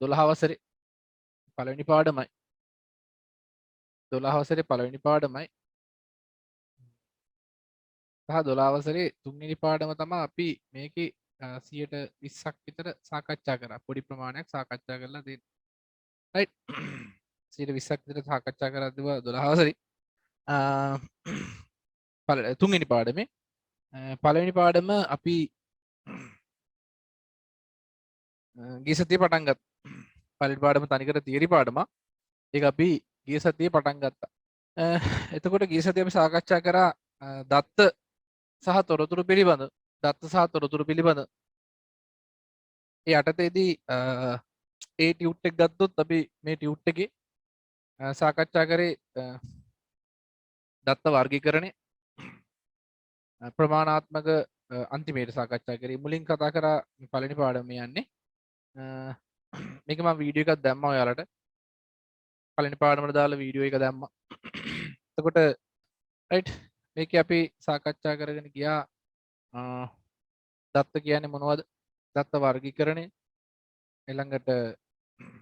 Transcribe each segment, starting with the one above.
12 වසරේ පළවෙනි පාඩමයි. 12 වසරේ පළවෙනි පාඩමයි. සහ 12 වසරේ තුන්වෙනි පාඩම තමයි අපි මේකේ 120ක් විතර සාකච්ඡා කරා. පොඩි ප්‍රමාණයක් සාකච්ඡා කරලා තියෙනවා. රයිට්. 120ක් විතර සාකච්ඡා කරද්දී 12 වසරේ තුන්වෙනි පාඩමේ පළවෙනි පාඩම අපි ගිය සතියේ පටන් ගත්තා. පළවෙනි පාඩම තනිකර තියරි පාඩමක්. ඒක අපි ගිය සතියේ පටන් ගත්තා. එතකොට ගිය සතියේ අපි සාකච්ඡා කරා දත්ත සහ තොරතුරු පිළිබඳ. දත්ත සහ තොරතුරු පිළිබඳ. ඒ යටතේදී ඒ ටියුට් එක ගත්තොත් අපි මේ ටියුට් එකේ සාකච්ඡා කරේ දත්ත වර්ගීකරණය ප්‍රමාණාත්මක අන්තිමේට සාකච්ඡා කරේ. මුලින් කතා කරා පළවෙනි පාඩම යන්නේ. මේක මම වීඩියෝ එකක් දැම්මා ඔයාලට. පළවෙනි පාඩමට දාලා වීඩියෝ එක දැම්මා. එතකොට රයිට් මේකේ අපි සාකච්ඡා කරගෙන ගියා දත්ත කියන්නේ මොනවද? දත්ත වර්ගීකරණය ඊළඟට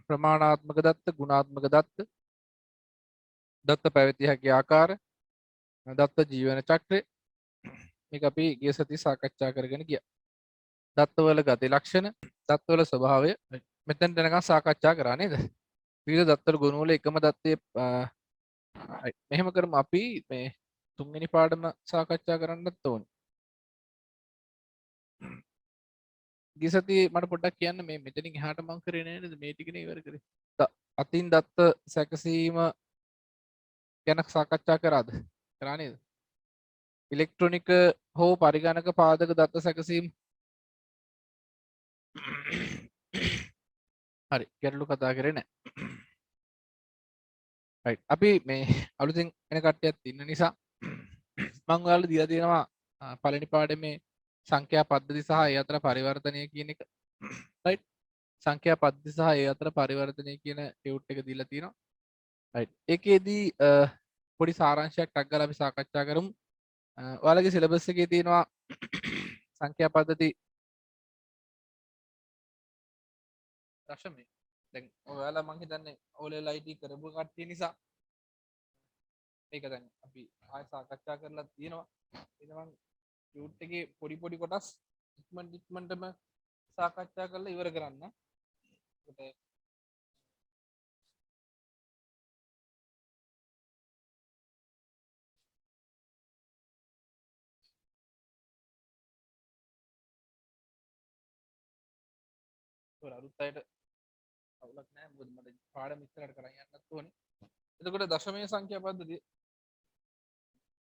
ප්‍රමාණාත්මක දත්ත, ගුණාත්මක දත්ත, දත්ත පැවතිය හැකි ආකාර, දත්ත ජීවන චක්‍රය මේක අපි ගිය සතියේ සාකච්ඡා කරගෙන ගියා. දත්තවල ගති ලක්ෂණ, දත්තවල ස්වභාවය මෙතෙන් දැනගන් සාකච්ඡා කරා නේද? විවිධ දත්තවල ගුණ වල එකම දත්තයේ මෙහෙම කරමු අපි මේ තුන්වෙනි පාඩම සාකච්ඡා කරන්නත් ඕනේ. ගිය සතියේ මට පොඩ්ඩක් කියන්න මේ මෙතනින් එහාට මම කරේ නේද මේ ටිකනේ ඉවර කරේ. අතින් දත්ත සැකසීම ගැන සාකච්ඡා කරාද? කරා නේද? ඉලෙක්ට්‍රොනික හෝ පරිගණක පාදක දත්ත සැකසීම හරි ගැටලු කතා කරේ නැහැ. රයිට් අපි මේ අලුතෙන් එන කට්ටියක් ඉන්න නිසා මම ඔයාලට දීලා තියෙනවා පළවෙනි පාඩමේ සංඛ්‍යා පද්ධති සහ ඒ අතර පරිවර්තනය කියන එක. රයිට් සංඛ්‍යා පද්ධති සහ ඒ අතර පරිවර්තනය කියන ටියුට් එක දීලා තියෙනවා. රයිට් ඒකෙදී පොඩි සාරාංශයක් ටක් ගාලා අපි සාකච්ඡා කරමු. ඔයාලගේ සිලබස් එකේ තියෙනවා සංඛ්‍යා පද්ධති දශමය. දැන් ඔයාලා මං හිතන්නේ O level IT කරපු කට්ටිය නිසා මේක දැන් අපි ආයෙ සාකච්ඡා කරලා තියෙනවා. එතනම් ටියුට් එකේ පොඩි පොඩි කොටස් ඉක්මනටම සාකච්ඡා කරලා ඉවර කරන්න. ඒකට අලුත් අයට අවුලක් නැහැ. මොකද මට පාඩම ඉස්සරහට කරන් යන්නත් ඕනේ. එතකොට දශමයේ සංඛ්‍යා පද්ධතිය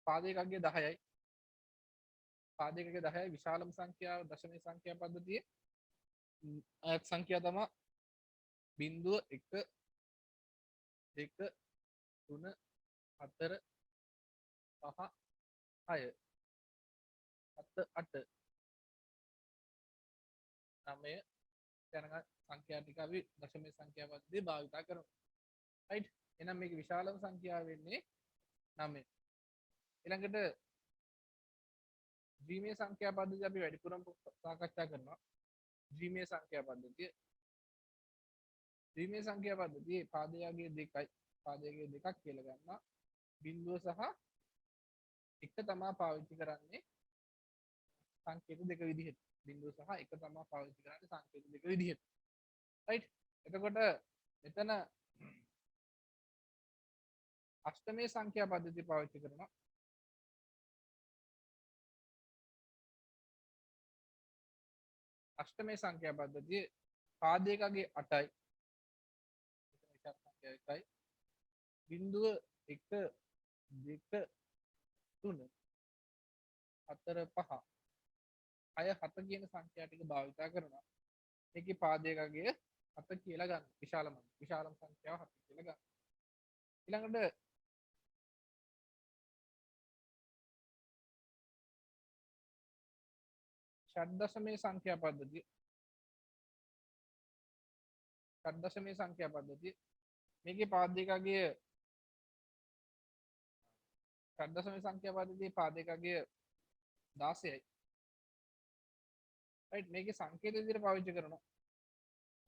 පාදයකගේ 10යි. පාදයකගේ 10යි විශාලම සංඛ්‍යාව දශමයේ සංඛ්‍යා පද්ධතියේ අයත් සංඛ්‍යා තමයි 0 1 2 3 4 5 6 7 8 9 යන සංඛ්‍යා ටික අපි දශමයේ සංඛ්‍යා පද්ධතිය භාවිත කරනවා. රයිට් එහෙනම් මේක විශාලම සංඛ්‍යාව වෙන්නේ 9. ඊළඟට ද්විමීය සංඛ්‍යා පද්ධතිය අපි වැඩිපුරම සාකච්ඡා කරනවා. ද්විමීය සංඛ්‍යා පද්ධතිය ද්විමීය සංඛ්‍යා පද්ධතියේ පාදයගේ 2යි පාදයගේ 2ක් කියලා ගන්නවා. බිංදුව සහ එක තමයි පාවිච්චි කරන්නේ සංකේත දෙක විදිහට. බිංදුව සහ එක තමයි පාවිච්චි කරන්නේ සංකේත දෙක විදිහට. රයිට් එතකොට මෙතන අෂ්ටමයේ සංඛ්‍යා පද්ධතිය පාවිච්චි කරනවා. අෂ්ටමයේ සංඛ්‍යා පද්ධතිය පාදයකගේ 8යි සංඛ්‍යා 1යි බිංදුව 1 2 3 4 5 6 7 කියන සංඛ්‍යා ටික භාවිත කරනවා. ඒකේ පාදයකගේ 7 කියලා ගන්න. විශාලම සංඛ්‍යාව 7 කියලා ගන්න. ඊළඟට षड्दशමයේ සංඛ්‍යා පද්ධතිය षड्दशමයේ සංඛ්‍යා පද්ධතිය මේකේ පාදයකගේ षड्दशමයේ සංඛ්‍යා පද්ධතියේ පාදයකගේ 16යි. රයිට් මේකේ සංකේත විදිහට පාවිච්චි කරනවා.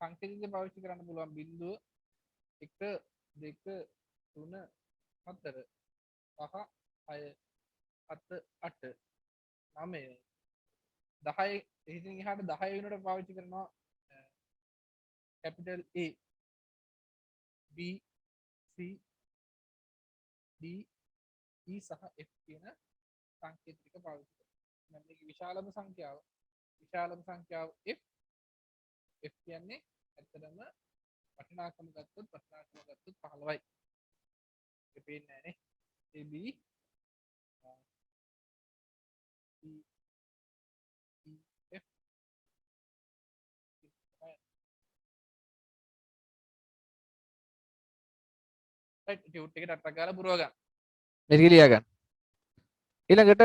සංකේතය පාවිච්චි කරන්න පුළුවන් බිංදුව 1 2 3 4 5 6 7 8 9 10 ඉතින් එහාට 10 වෙනකොට පාවිච්චි කරනවා capital A B C D E සහ F කියන සංකේත ටික පාවිච්චි කරනවා. මේක විශාලම සංඛ්‍යාව F. F කියන්නේ ඇත්තටම වටිනාකම ගත්තොත් 15යි. ඒක පේන්නේ නැහනේ. A B C E F right tute එකට අටක් ගාලා පුරව ගන්න. මේක ලියා ගන්න. ඊළඟට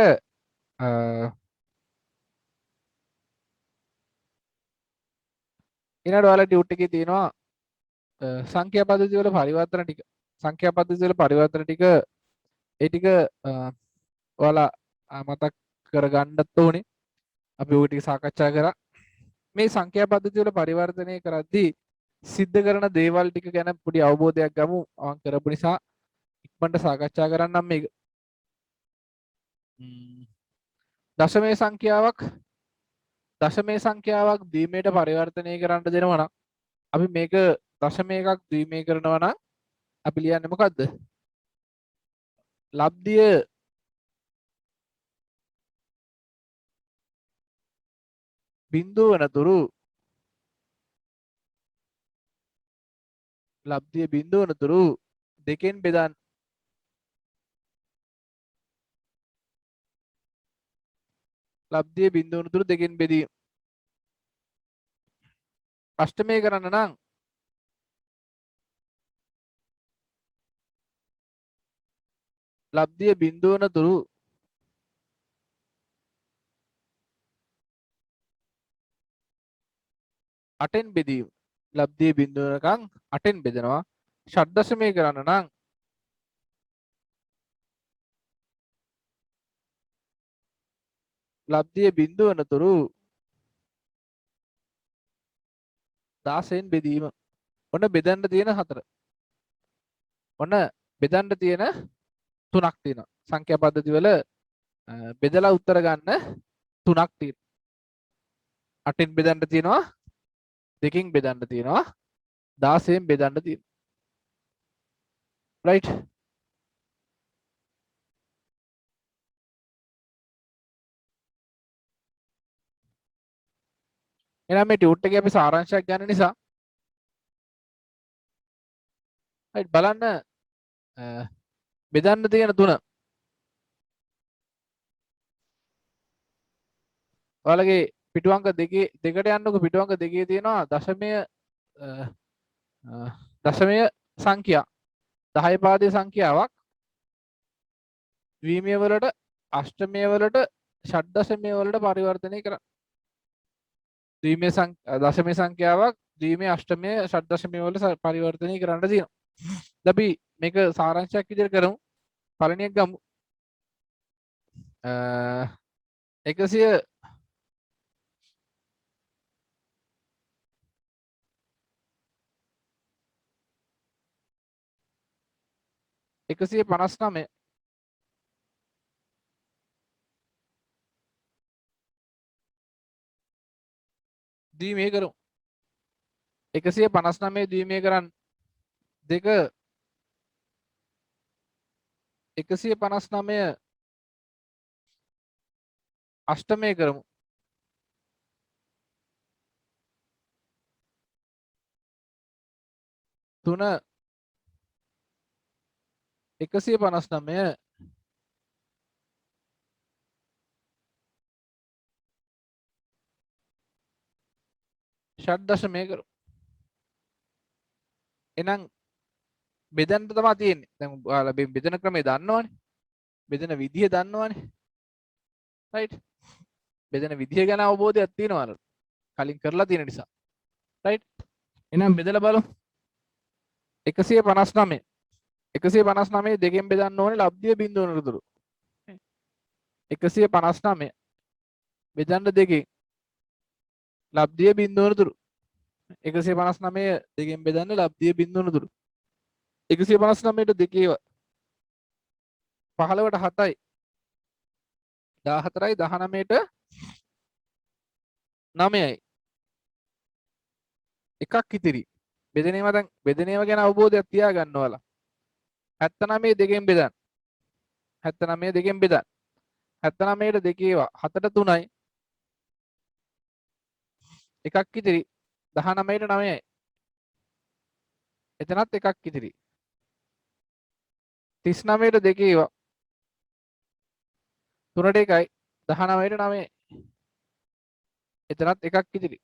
ඊළඟට ඔයාලා ටියුට් එකේ තියෙනවා සංඛ්‍යා පද්ධති වල පරිවර්තන ටික. සංඛ්‍යා පද්ධති වල පරිවර්තන ටික ඒ ටික ඔයාලා මතක් කරගන්නත් ඕනේ. අපි ওই ටික සාකච්ඡා කරා. මේ සංඛ්‍යා පද්ධති වල පරිවර්තනය කරද්දී සිද්ධ කරන දේවල් ටික ගැන පොඩි අවබෝධයක් ගමු. මම කරපු නිසා ඉක්මනට සාකච්ඡා කරන්නම් මේක. දශමයේ සංඛ්‍යාවක් දීමයට පරිවර්තනය කරන්න දෙනවා නම් අපි මේක දශම එකක් ද්විමය කරනවා නම් අපි ලියන්නේ මොකද්ද? ලබ්ධිය බිංදුව වනතුරු දෙකෙන් බෙදන්න. ලබ්ධිය බිංදුව වනතුරු දෙකෙන් බෙදීම. අෂ්ටමය කරන්න නම් ලබ්ධිය බිංදුව වනතුරු අටෙන් බෙදීම. ලබ්ධිය බිංදුව වෙනකන් අටෙන් බෙදනවා. ෂඩ්දශමය කරන්න නම් ලබ්ධිය බිංදුව වනතුරු 16න් බෙදීම. ඔන්න බෙදන්න තියෙන 4. ඔන්න බෙදන්න තියෙන 3ක් තියෙනවා. සංඛ්‍යා පද්ධති වල බෙදලා උත්තර ගන්න 3ක් තියෙනවා. 8න් බෙදන්න තියෙනවා, 2කින් බෙදන්න තියෙනවා, 16න් බෙදන්න තියෙනවා. right? එහෙනම් මේ ටියුට් එකේ අපි සාරාංශයක් ගන්න නිසා right බලන්න බෙදන්න තියෙන 3. ඔයාලගේ පිටු අංක දෙකට යන්නකො පිටු අංක 2 තියෙනවා දශමය සංඛ්‍යා 10 පාදයේ සංඛ්‍යාවක් ද්විමය වලට අෂ්ටමය වලට ෂඩ්දශමය වලට පරිවර්තනය කරන්න. දශමය සංඛ්‍යාවක් ද්විමය අෂ්ටමය ෂඩ්දශමය වලට පරිවර්තනය කරන්න තියෙනවා. අපි මේක සාරාංශයක් විදිහට කරමු. පළවෙනි එක ගමු. 159 ද්විමය කරමු. 159 ද්විමය කරන්න 2 159 අෂ්ටමය කරමු. 3 159 ෂඩ්දශමය කරමු. එහෙනම් බෙදන්න තමයි තියෙන්නේ. දැන් ඔයාලා බෙදන ක්‍රමය දන්නවනේ. බෙදන විදිය දන්නවනේ. right? බෙදන විදිය ගැන අවබෝධයක් තියෙනවා කලින් කරලා තියෙන නිසා. right? එහෙනම් බෙදලා බලමු. 159 දෙකෙන් බෙදන්න ඕනේ ලබ්ධිය බිංදුව වනතුරු. 159 බෙදන්න දෙකෙන් ලබ්ධිය බිංදුව වනතුරු 159 දෙකෙන් බෙදන්න ලබ්ධිය බිඳුන දුරු. 159ට දෙකේ 15ට 7යි 14යි 19ට 9යි එකක් ඉතිරි. බෙදෙන ඒවා දැන් බෙදෙන ඒවා ගැන අවබෝධයක් තියාගන්න ඕලා. 79 දෙකෙන් බෙදන්න. 79 දෙකෙන් බෙදන්න. 79ට දෙකේ 7ට 3යි එකක් ඉතිරි. 19ට 9යි එතනත් එකක් ඉතිරි. 39ට දෙකේ 3ට 1යි 19ට 9යි එතනත් එකක් ඉතිරි.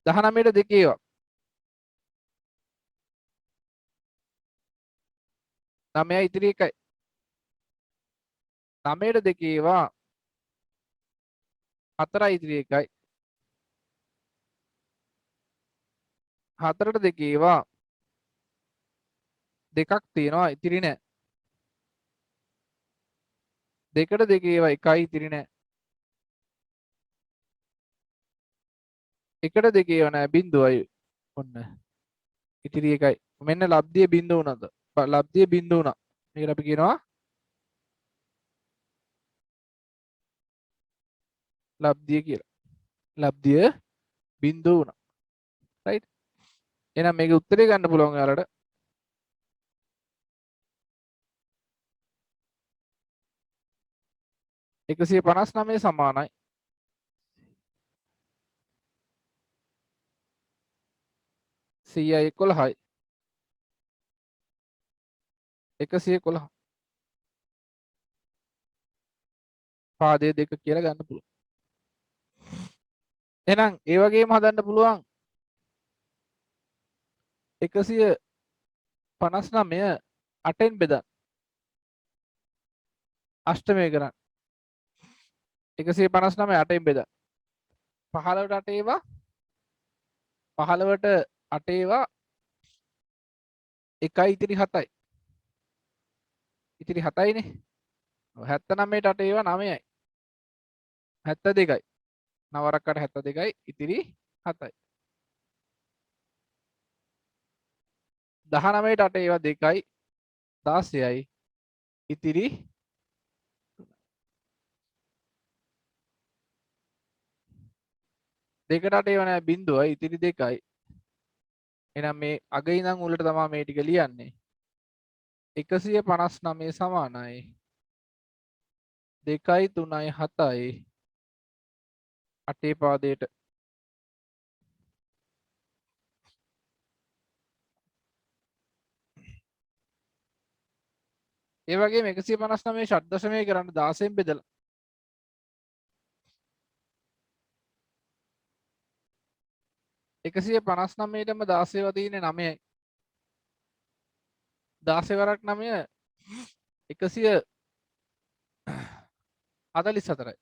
19ට දෙකේ 9යි ඉතිරි 1යි. 9ට දෙකේ 4යි ඉතිරි 1යි. 4ට දෙකේ දෙකක් තියෙනවා ඉතිරි නෑ. 2ට දෙකේ 1යි ඉතිරි නෑ. 1ට දෙකේ නෑ බිඳුවයි ඔන්න ඉතිරි 1යි. මෙන්න ලබ්ධිය බිඳ වුණාද? ලබ්ධිය බිඳ වුණා. මේකට අපි කියනවා ලබ්ධිය කියලා. ලබ්ධිය බිඳ වුණා. රයිට්. එහෙනම් මේකේ උත්තරේ ගන්න පුළුවන් ඔයාලට. 159 සමානයි 111යි 111 පාදයේ දෙක කියලා ගන්න පුළුවන්. එහෙනම් ඒ වගේම හදන්න පුළුවන් 159 8ෙන් බෙදන්න. අෂ්ටමය කරන්න. 159 8ෙන් බෙදන්න. 15ට 8 ඒවා 15ට 8 ඒවා 1යි ඉතිරි 7යි. ඉතිරි 7යිනේ. 79ට 8 ඒවා 9යි. 72යි. 9ක් 8 72යි ඉතිරි 7යි. 19ට 8 ඒවා 2යි 16යි ඉතිරි 2ට 8 ඒවා නෑ බිඳුවයි ඉතිරි 2යි. එහෙනම් මේ අග ඉඳන් උඩට තමයි මේ ටික ලියන්නේ. 159 සමානයි 2යි 3යි 7යි 8 පාදයට. ඒ වගේම 159 ෂඩ් දශමය කරන්න 16න් බෙදලා 159ටම 16 ව තියෙන්නේ 9යි. 16 වරක් 9 144යි.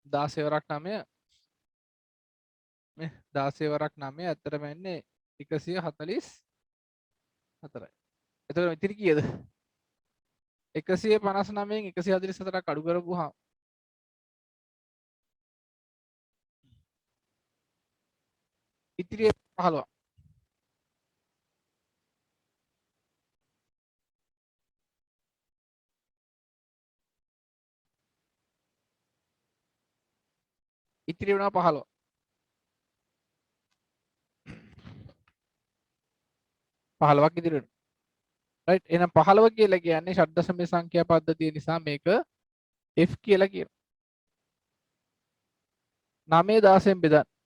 16 වරක් 9 මේ 16 වරක් 9 ඇත්තටම එන්නේ 144යි. එතකොට ඉතිරි කීයද? 159න් 144ක් අඩු කරපුවාම ඉතිරි 15. ඉතිරි වෙනවා 15. 15ක් ඉතිරි වෙනවා. රයිට්. එහෙනම් 15 කියලා කියන්නේ ෂඩ් දශමයේ සංඛ්‍යා පද්ධතිය නිසා මේක F කියලා කියනවා. 9 16න් බෙදන්න.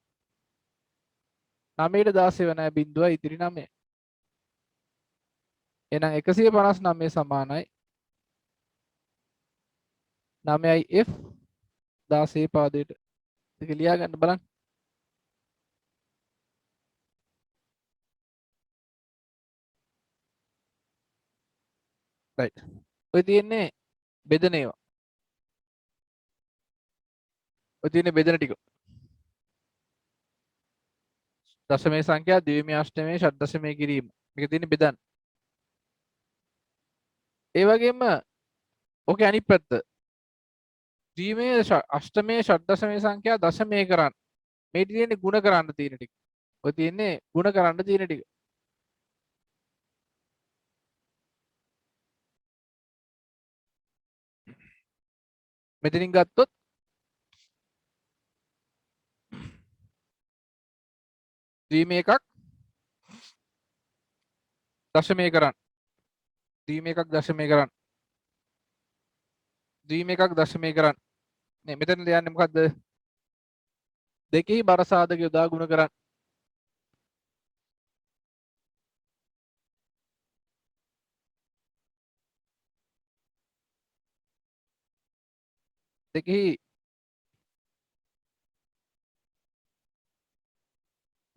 9ට 16 වෙන බිඳුව ඉතිරි 9. එහෙනම් 159 සමානයි 9යි F 16 පාදයට. ඒක ලියා ගන්න බලන්න. රයිට්. ඔය තියෙන්නේ බෙදන ඒවා. ඔය තියෙන්නේ බෙදන ටික. දශමයේ සංඛ්‍යා ද්විමීය අෂ්ටමයේ ෂඩ් දශමයේ කිරීම. මේක තියෙන්නේ බෙදන්න. ඒ වගේම ඕකේ අනිත් පැත්ත. ද්විමේ අෂ්ටමේ ෂඩ්දශමේ සංඛ්‍යා දශමේ කරන්න. මේ තියෙන්නේ ಗುಣ කරන්න තියෙන ටික. ඔය තියෙන්නේ ಗುಣ කරන්න තියෙන ටික. මෙතනින් ගත්තොත් ද්විමේ එකක් දශමේ කරන්න. ද්විමේ එකක් දශමේ කරන්න. ද්විමේ එකක් දශමේ කරන්න. නේ මෙතන ලියන්නේ මොකද්ද? දෙකෙහි බර සාධක යොදා ගුණ කරන්න. දෙකෙහි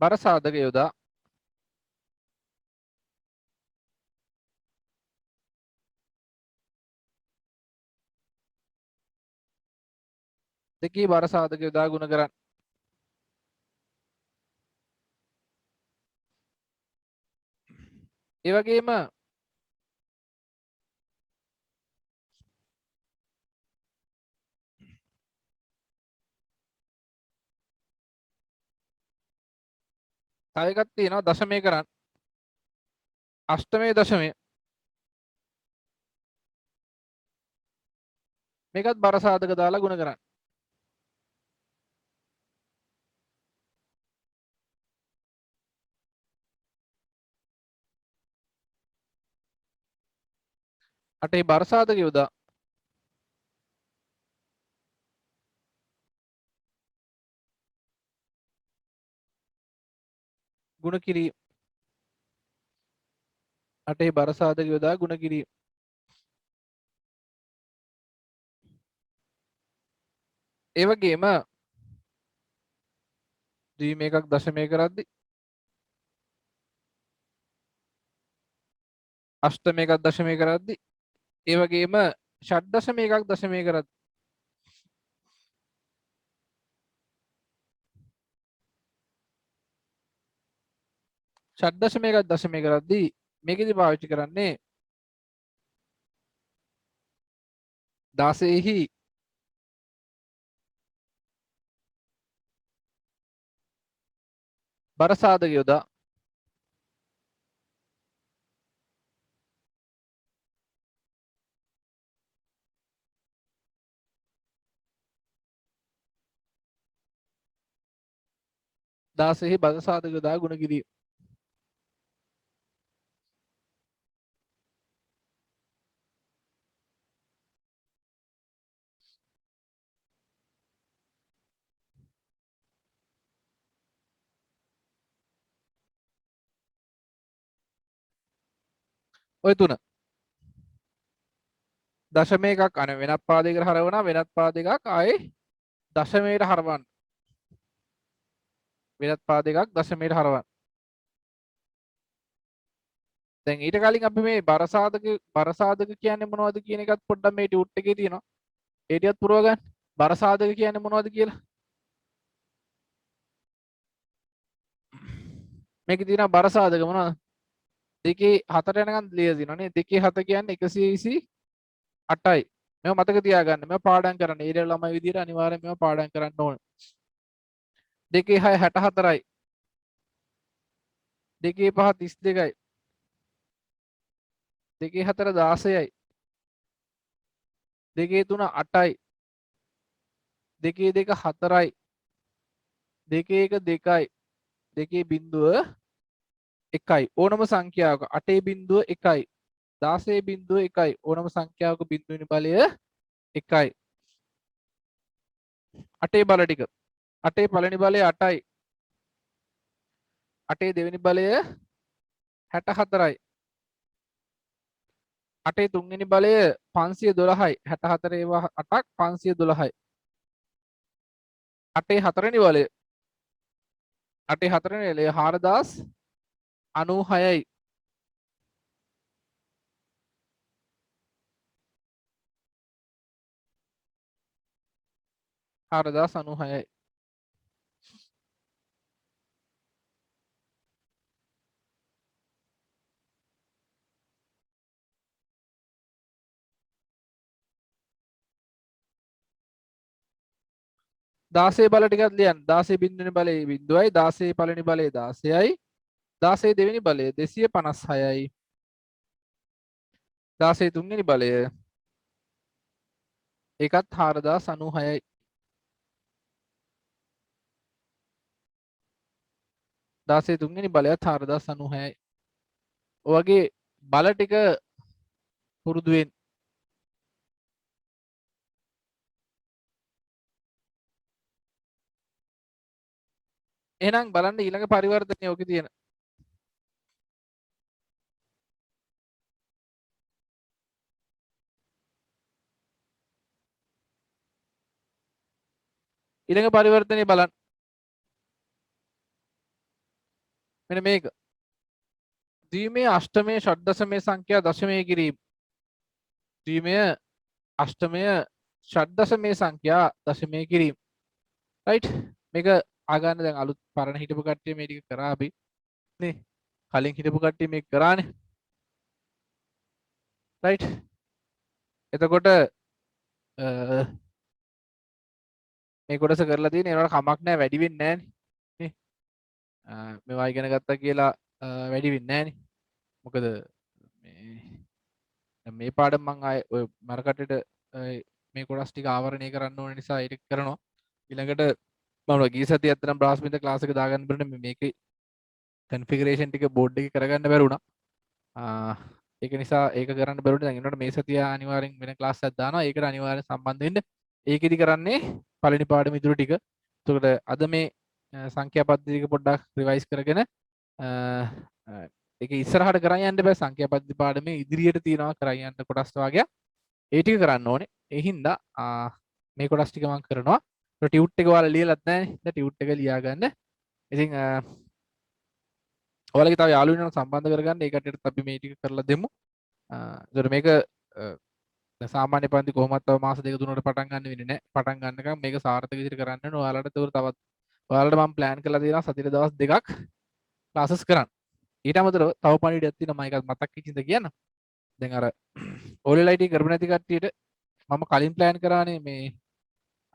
බර සාධක යොදා දෙකෙහි බර සාධක යොදා ගුණ කරන්න. ඒ වගේම තව එකක් තියෙනවා දශමේ කරන්න. අෂ්ටමේ දශමය. මේකත් බර සාධක දාලා ගුණ කරන්න. අටේ බර සාධක යොදා ගුණ කිරීම. අටේ බර සාධක යොදා ගුණ කිරීම. ඒ වගේම ද්විමේ එකක් දශමේ කරද්දි අෂ්ටමේ එකක් දශමේ කරද්දි ඒ වගේම ෂඩ්දශමේ එකක් දශමේ කරද්දි ෂඩ්දශමේ එකක් දශමේ කරද්දි මේකෙදි පාවිච්චි කරන්නේ 16හි බර සාධක යොදා 16හි බර සාධක යොදා ගුණ කිරීම. ඔය තුන දශමේ එකක් අන වෙනත් පාදයකට හරවනවා වෙනත් පාදයකක් ආයේ දශමයට හරවන්න. වෙනත් පාදයකක් දශමයට හරවන්න. දැන් ඊට කලින් අපි මේ බර සාධක කියන්නේ මොනවද කියන එකත් පොඩ්ඩක් මේ ටියුට් එකේ තියෙනවා. ඒ ටිකත් පුරව ගන්න. බර සාධක කියන්නේ මොනවද කියලා. මේකේ තියෙනවා බර සාධක මොනවද? දෙකේ හතර යනකම් ලියලා තියෙනවා නේ. දෙකේ හත කියන්නේ 128යි. මේව මතක තියාගන්න. මේව පාඩම් කරන්න. ඒ ළමයි විදියට අනිවාර්යෙන් මේව පාඩම් කරන්න ඕන. දෙකේ 6 64යි. දෙකේ 5 32යි. දෙකේ 4 16යි. දෙකේ 3 8යි. දෙකේ 2 4යි. දෙකේ 1 2යි. දෙකේ බිඳුව 1යි. ඕනම සංඛ්‍යාවක 8 බිඳුව 1යි. 16 බිඳුව 1යි. ඕනම සංඛ්‍යාවක බිඳුවෙනි බලය 1යි. 8 බල ටික. 8 පළවෙනි බලය 8යි. 8 දෙවෙනි බලය 64යි. 8 තුන්වෙනි බලය 512යි. 64 ඒවා 8ක් 512යි. 8 හතරවෙනි බලය 8 හතරවෙනි බලය 4096යි. 4096යි. 16 බල ටිකක් ලියන්න. 16 බිඳුනේ බලය 0යි, 16 පළවෙනි බලය 16යි, 16 දෙවෙනි බලය 256යි, 16 තුන්වෙනි බලය ඒකත් 4096යි. 16 තුන්වෙනි බලයත් 4096යි. ඔයගේ බල ටික පුරුදු වෙන්න. එහෙනම් බලන්න ඊළඟ පරිවර්තනය ඔකේ තියෙන. ඊළඟ පරිවර්තනය බලන්න. මෙන්න මේක. ද්විමය අෂ්ටමය ෂඩ්දශමය සංඛ්‍යා දශමය කිරීම. ද්විමය අෂ්ටමය ෂඩ්දශමය සංඛ්‍යා දශමය කිරීම. රයිට්? මේක ආගන්න දැන් අලුත් පරණ හිටපු කට්ටිය මේ ටික කරා අපි නේ. කලින් හිටපු කට්ටිය මේක කරානේ. රයිට්? එතකොට මේ කොටස කරලා තියෙන ඒවට කමක් නැහැ, වැඩි වෙන්නේ නැහැ නේ. මේවා ඉගෙන ගත්තා කියලා වැඩි වෙන්නේ නැහැ නේ. මොකද මේ පාඩම මම ආයේ ඔය මරකටට මේ කොටස් ටික ආවරණය කරන්න ඕන නිසා ඒක කරනවා. ඊළඟට මම ගිය සතියේ අතරම බ්‍රාස්මින්ද ක්ලාස් එක දාගන්න බැරිනේ මේකේ කන්ෆිගරේෂන් ටික බෝඩ් එකේ කරගන්න බැරුණා. ඒක නිසා ඒක කරන්න බැරුණේ. දැන් එනකොට මේ සතිය අනිවාර්යෙන් වෙන ක්ලාස් එකක් දානවා. ඒකට අනිවාර්යෙන් සම්බන්ධ වෙන්න. ඒකෙදි කරන්නේ පළවෙනි පාඩම ඉදිරි ටික. එතකොට අද මේ සංඛ්‍යා පද්ධති ටික පොඩ්ඩක් රිවයිස් කරගෙන ඒක ඉස්සරහට කරන් යන්න බෑ. සංඛ්‍යා පද්ධති පාඩමේ ඉදිරියට තියනවා කරන් යන්න කොටස් වගේ. ඒ ටික කරන්න ඕනේ. ඒ හින්දා මේ කොටස් ටික මම කරනවා. ඒක ටියුට් එක ඔයාලා ලියලත් නැහැ. දැන් ටියුට් එක ලියා ගන්න. ඉතින් ඔයාලගේ තව යාළුවෝ වෙනවා සම්බන්ධ කරගන්න. ඒ කට්ටියට අපි මේ ටික කරලා දෙමු. ඒතර මේක සාමාන්‍ය පන්ති කොහොමත් තව මාස දෙක තුනකට පටන් ගන්න වෙන්නේ නැහැ. පටන් ගන්නකම් මේක සාර්ථක විදිහට කරන්න ඕනේ. ඔයාලට ඒක තවත් ඔයාලට මම ප්ලෑන් කරලා තියෙනවා සතියේ දවස් දෙකක් ක්ලාසස් කරන්න. ඊට අමතරව තව පණිවිඩයක් තියෙනවා මම ඒක මතක් වෙච්ච ඉඳ කියන්න. දැන් අර OLLIT කරපු නැති කට්ටියට මම කලින් ප්ලෑන් කරානේ මේ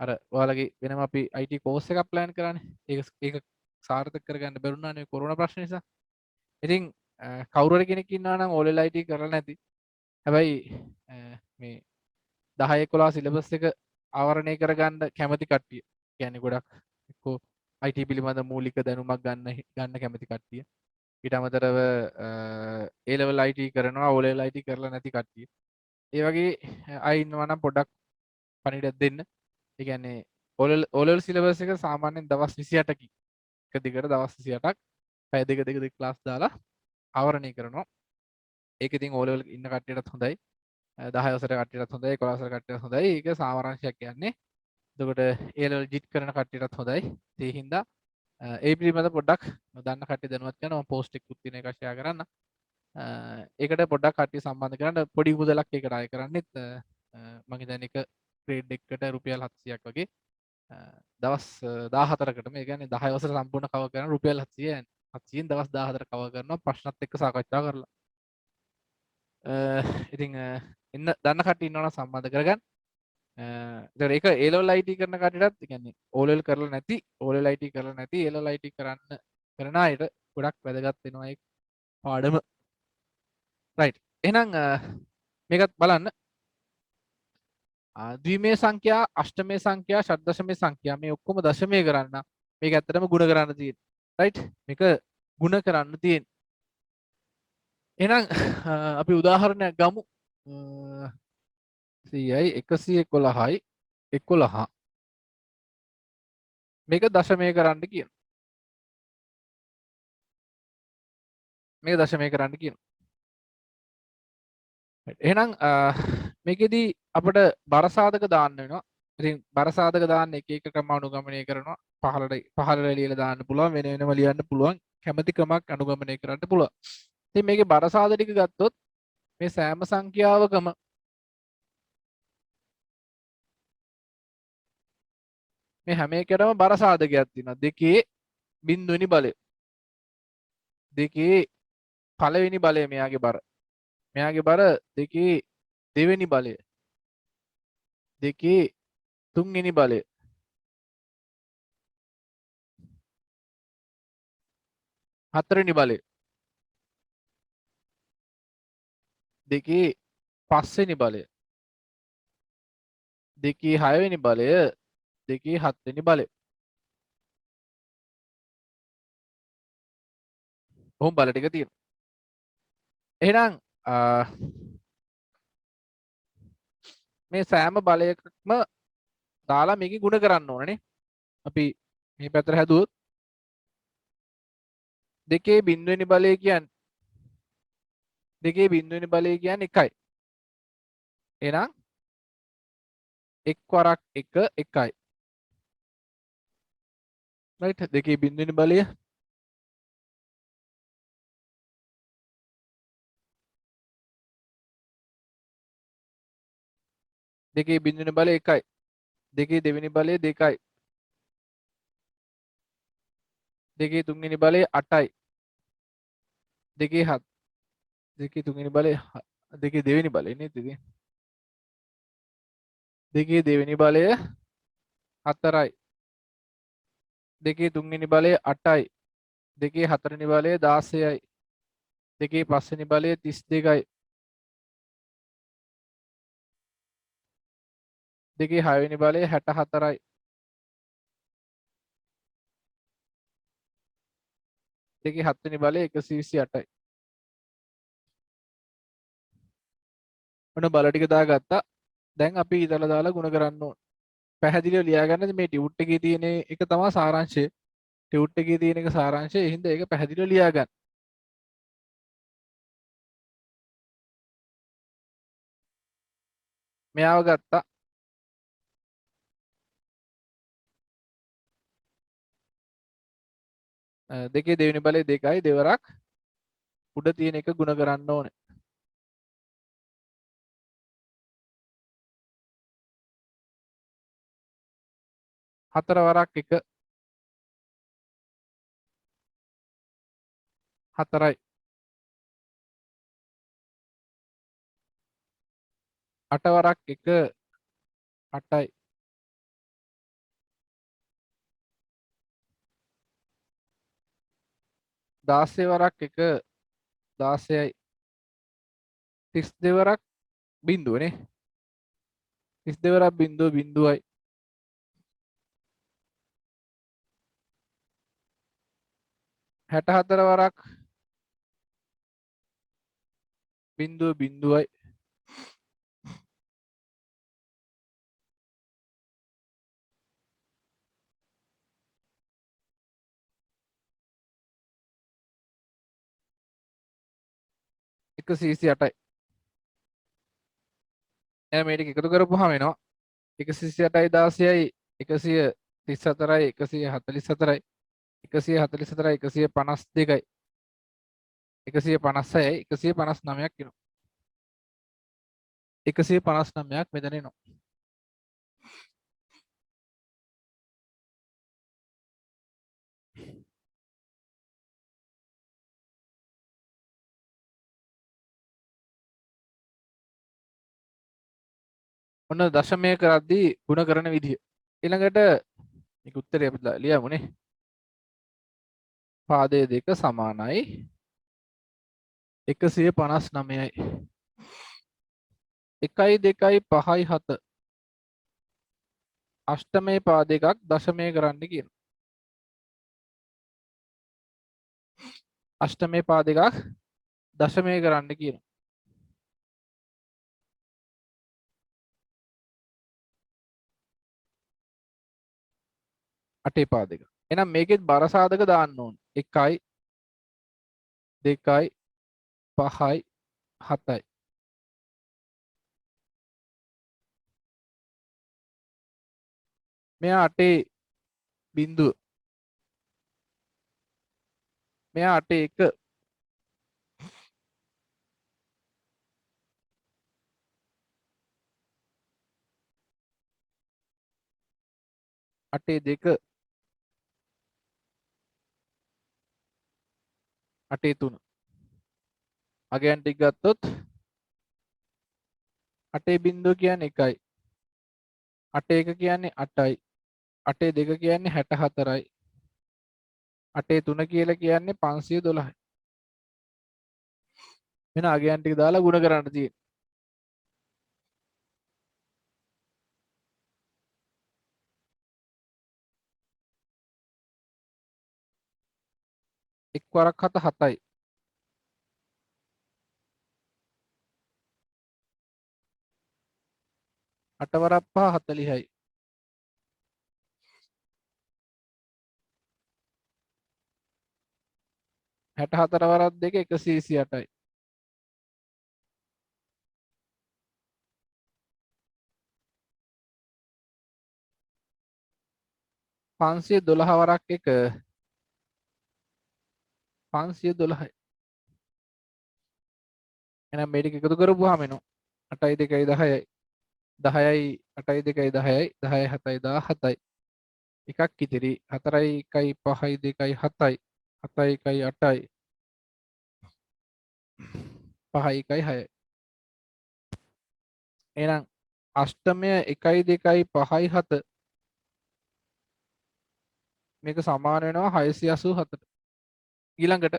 අර ඔයාලගේ වෙනම අපි IT කෝස් එකක් ප්ලෑන් කරානේ. ඒක සාර්ථක කරගන්න බැරුණානේ කොරෝනා ප්‍රශ්න නිසා. ඉතින් කවුරු හරි කෙනෙක් ඉන්නවා නම් OLLIT කරලා නැති. හැබැයි මේ 10 11 සිලබස් එක ආවරණය කරගන්න කැමති කට්ටිය. කියන්නේ ගොඩක් එක්කෝ IT පිළිබඳ මූලික දැනුමක් ගන්න කැමති කට්ටිය. ඊට අමතරව A level IT කරනවා O level IT කරලා නැති කට්ටිය. ඒ වගේ අය ඉන්නවා නම් පොඩ්ඩක් පණිවිඩයක් දෙන්න. ඒ කියන්නේ O level සිලබස් එක සාමාන්‍යයෙන් දවස් 28කින් එක දිගට දවස් 28ක් පැය දෙක දෙක ක්ලාස් දාලා ආවරණය කරනවා. ඒක ඉතින් O level ඉන්න කට්ටියටත් හොඳයි. 10 වසර කට්ටියටත් හොඳයි 11 වසර කට්ටියටත් හොඳයි. ඒක සාමාන්‍යයක් කියන්නේ. එතකොට A level ජිට් කරන කට්ටියටත් හොඳයි. ඒ හින්දා ඒ පිළිබඳ පොඩ්ඩක් දන්න කට්ටිය දැනුවත් කරන්න මම පෝස්ට් එකක් තියෙන එක ෂෙයා කරන්න. ඒකට පොඩ්ඩක් කට්ටිය සම්බන්ධ කරන්න පොඩි මුදලක් ඒකට ආය කරන්නෙත් මම හිතන්නේ එක ග්‍රේඩ් එකකට රුපියල් 700ක් වගේ දවස් 14කටම ඒ කියන්නේ 10 වසර සම්පූර්ණ කවර් කරන රුපියල් 700න් දවස් 14 කවර් කරනවා ප්‍රශ්නත් එක්ක සාකච්ඡා කරලා. ඉතින් ඉන්න දන්න කට්ටිය ඉන්නවනම් සම්බන්ධ කරගන්න. ඒතර ඒක A level IT කරන කට්ටියටත් කියන්නේ O level කරලා නැති O level IT කරලා නැති A level IT කරන අයට ගොඩක් වැදගත් වෙනවා ඒ පාඩම. රයිට්. එහෙනම් මේකත් බලන්න. ද්විමය සංඛ්‍යා, අෂ්ටමය සංඛ්‍යා, ෂඩ්දශමය සංඛ්‍යා මේ ඔක්කොම දශමය කරන්න මේක ඇත්තටම ගුණ කරන්න තියෙන්නේ. රයිට්? මේක ගුණ කරන්න තියෙන්නේ. එහෙනම් අපි උදාහරණයක් ගමු. 100යි 111යි 11 මේක දශමය කරන්න කියන. මේක දශමය කරන්න කියන. එහෙනම් මේකෙදී අපිට බර සාධක දාන්න වෙනවා. ඉතින් බර සාධක දාන්න එක එක ක්‍රම අනුගමනය කරනවා. පහළට ලියලා දාන්න පුළුවන්, වෙන වෙනම ලියන්න පුළුවන්. කැමති ක්‍රමයක් අනුගමනය කරන්න පුළුවන්. ඉතින් මේකේ බර සාධක ටික ගත්තොත් මේ සෑම සංඛ්‍යාවකම මේ හැම එකටම බර සාධකයක් තියෙනවා. දෙකේ බිඳුවෙනි බලය. දෙකේ පළවෙනි බලය මෙයාගේ බර. මෙයාගේ බර දෙකේ දෙවෙනි බලය. දෙකේ තුන්වෙනි බලය. හතරවෙනි බලය. දෙකේ පස්වෙනි බලය. දෙකේ හයවෙනි බලය. දෙකේ හත්වෙනි බලය. ඔහොම බල ටික තියෙනවා. එහෙනම් මේ සෑම බලයකම දාලා මේකේ ගුණ කරන්න ඕනනේ. අපි මේ පැත්තට හැදුවොත් දෙකේ බිඳුවෙනි බලය කියන්නේ දෙකේ බිඳුවෙනි බලය කියන්නේ 1යි. එහෙනම් එක් වරක් 1 1යි. රයිට් දෙකේ බිඳුවෙනි බලය දෙකේ බිඳුවෙනි බලය 1යි. දෙකේ දෙවෙනි බලය 2යි. දෙකේ තුන්වෙනි බලය 8යි. දෙකේ හත් දෙකේ තුන්වෙනි බලය දෙකේ දෙවෙනි බලය නේද ඉතින්. දෙකේ දෙවෙනි බලය 4යි. දෙකේ තුන්වෙනි බලය 8යි. දෙකේ හතරවෙනි බලය 16යි. දෙකේ පස්වෙනි බලය 32යි. දෙකේ හයවෙනි බලය 64යි. දෙකේ හත්වෙනි බලය 128යි. ඔන්න බල ටික දාගත්තා. දැන් අපි ඊතල දාලා ගුණ කරන්න ඕන. පැහැදිලිව ලියාගන්න මේ ටියුට් එකේ තියෙන එක තමයි සාරාංශය. ටියුට් එකේ තියෙන එක සාරාංශය. ඒ හින්දා ඒක පැහැදිලිව ලියාගන්න. මෙයාව ගත්තා. දෙකේ දෙවෙනි බලය 2යි දෙවරක් උඩ තියෙන එක ගුණ කරන්න ඕනේ. හතර වරක් 1 4යි. 8 වරක් 1 8යි. 16 වරක් 1 16යි. 32 වරක් බිඳුවනේ. 32 වරක් බිඳුව බිඳුවයි. 64 වරක් බිඳුව බිඳුවයි. 128යි. එහෙනම් මේ ටික එකතු කරපුවාම එනවා 128යි 16යි 134යි 144යි 144යි 152යි 156යි 159ක් එනවා. 159ක් මෙතන එනවා. ඔන්න දශමය කරද්දී ගුණ කරන විදිය. ඊළඟට මේක උත්තරේ අපි ලියමුනේ. පාදය දෙක සමානයි 159යි. 1යි 2යි 5යි 7 අෂ්ටමයේ පාදයකක් දශමය කරන්න කියනවා. අෂ්ටමයේ පාදයකක් දශමය කරන්න කියනවා. අටේ පාදයක. එහෙනම් මේකෙත් බර සාධක දාන්න ඕන. 1යි 2යි 5යි 7යි. මෙයා 8 බිඳුව. මෙයා 8 1 8 2 8 3 අගයන් ටික ගත්තොත් 8 බිඳුව කියන්නේ 1යි 8 1 කියන්නේ 8යි 8 2 කියන්නේ 64යි 8 3 කියලා කියන්නේ 512යි. එහෙනම් අගයන් ටික දාලා ගුණ කරන්න තියෙන්නේ. එක් වරක් 7 7යි. 8 වරක් 5 40යි. 64 වරක් 2 128යි. 512 වරක් 1 512යි. එහෙනම් මේ ටික එකතු කරපුවාම එනවා 8යි 2යි 10යි 10යි 8යි 2යි 10යි 10යි 7යි 17යි. එකක් ඉතිරි 4යි 1යි 5යි 2යි 7යි 7යි 1යි 8යි 5යි 1යි 6යි. එහෙනම් අෂ්ටමය 1යි 2යි 5යි 7 මේක සමාන වෙනවා 687ට. ඊළඟට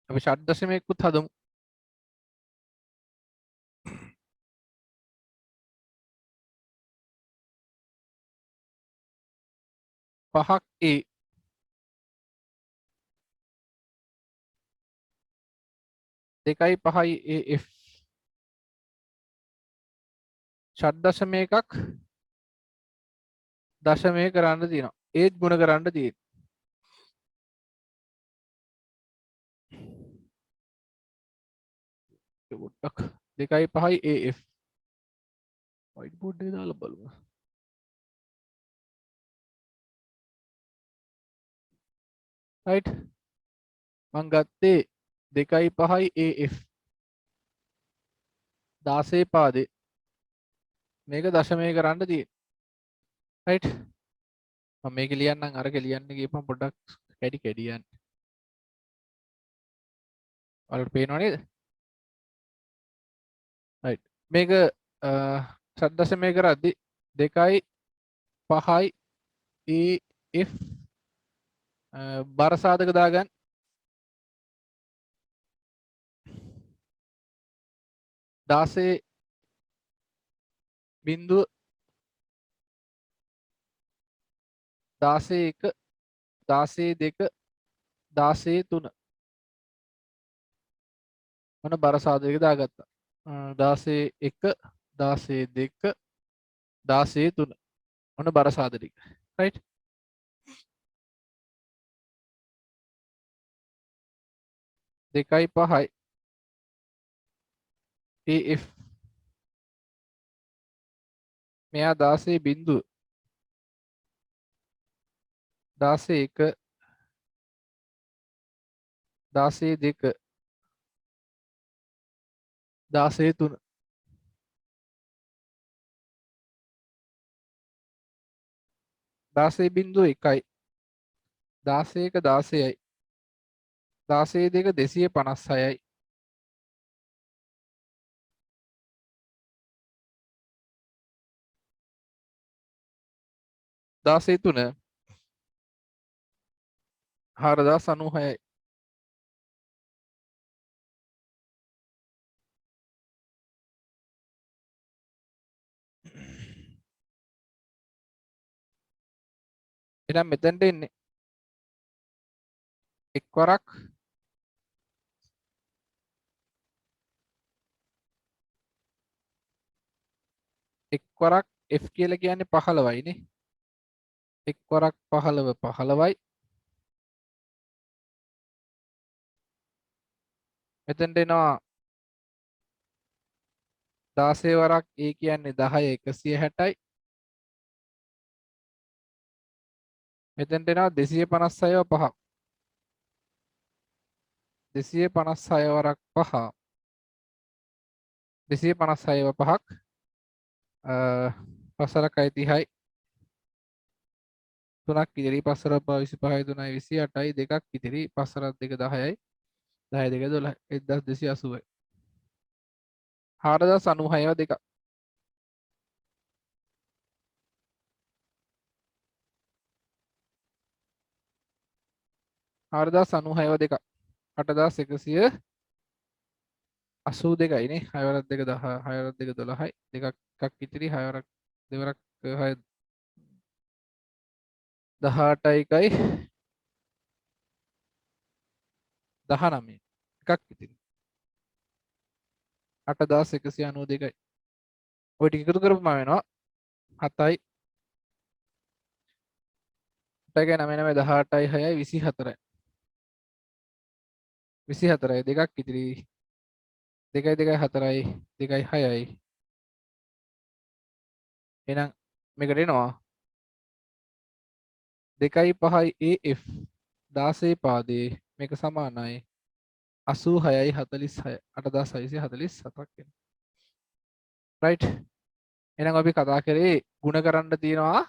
අපි ෂඩ් දශමයකුත් හදමු. 5ක් A 2යි 5යි AF ෂඩ් දශමයකක් දශමය කරන්න තියෙනවා. ඒත් ගුණ කරන්න තියෙන්නේ. පොඩ්ඩක් 2යි 5යි AF වයිට් බෝඩ් එකේ දාලා බලමු. රයිට් මං ගත්තේ 2යි 5යි AF 16 පාදේ මේක දශමය කරන්න තියෙන්නේ. රයිට් මම මේක ලියන්නම් අරක ලියන්න ගියපම පොඩ්ඩක් කැඩි කැඩි යන්නේ. ඔයාලට පේනව නේද? රයිට් මේක ෂඩ් දශමය කරද්දි 2යි 5යි AF බර සාධක දාගන්න. 16 බිංදුව 16 1 16 2 16 3 මොන බර සාධක දාගත්තා. 16 1 16 2 16 3 මොන බර සාධක ටික. රයිට් 2යි 5යි AF මෙයා 16 බිංදුව 16 1 16 2 16 3 16 බිංදුව 1යි 16 1 16යි 16 2 256යි 16 3 4096යි. එහෙනම් මෙතනට එන්නේ එක් වරක් එක් වරක් F කියලා කියන්නේ 15යි නේ. එක් වරක් 15 15යි. මෙතනට එනවා 16 වරක් A කියන්නේ 10 160යි. මෙතනට එනවා 256ව 5ක් 256 වරක් 5 256ව 5ක් පසරකයි 30යි 3ක් ඉදිරි පසර 25යි 3යි 28යි 2ක් ඉදිරි පසරක් 2 10යි 10 2 12 1280යි. 4096 දෙක. 4096 දෙක. 8182යි නේ. 6 වරක් 2 10 6 වරක් 2 12යි. දෙකක් එකක් ඉතිරි 6 වරක් දෙවරක් 6 18යි 19 එකක් ඉතිරි 8192යි. ඔය ටික එකතු කරපුවම වෙනවා 7යි 8යි 9 9 18යි 6යි 24යි 24යි දෙකක් ඉතිරි 2යි 2යි 4යි 2යි 6යි. එහෙනම් මේකට එනවා 2යි 5යි AF 16 පාදේ මේක සමානයි 86යි 46 8647ක් එනවා. රයිට්. එහෙනම් අපි කතා කරේ ಗುಣ කරන්න තියනවා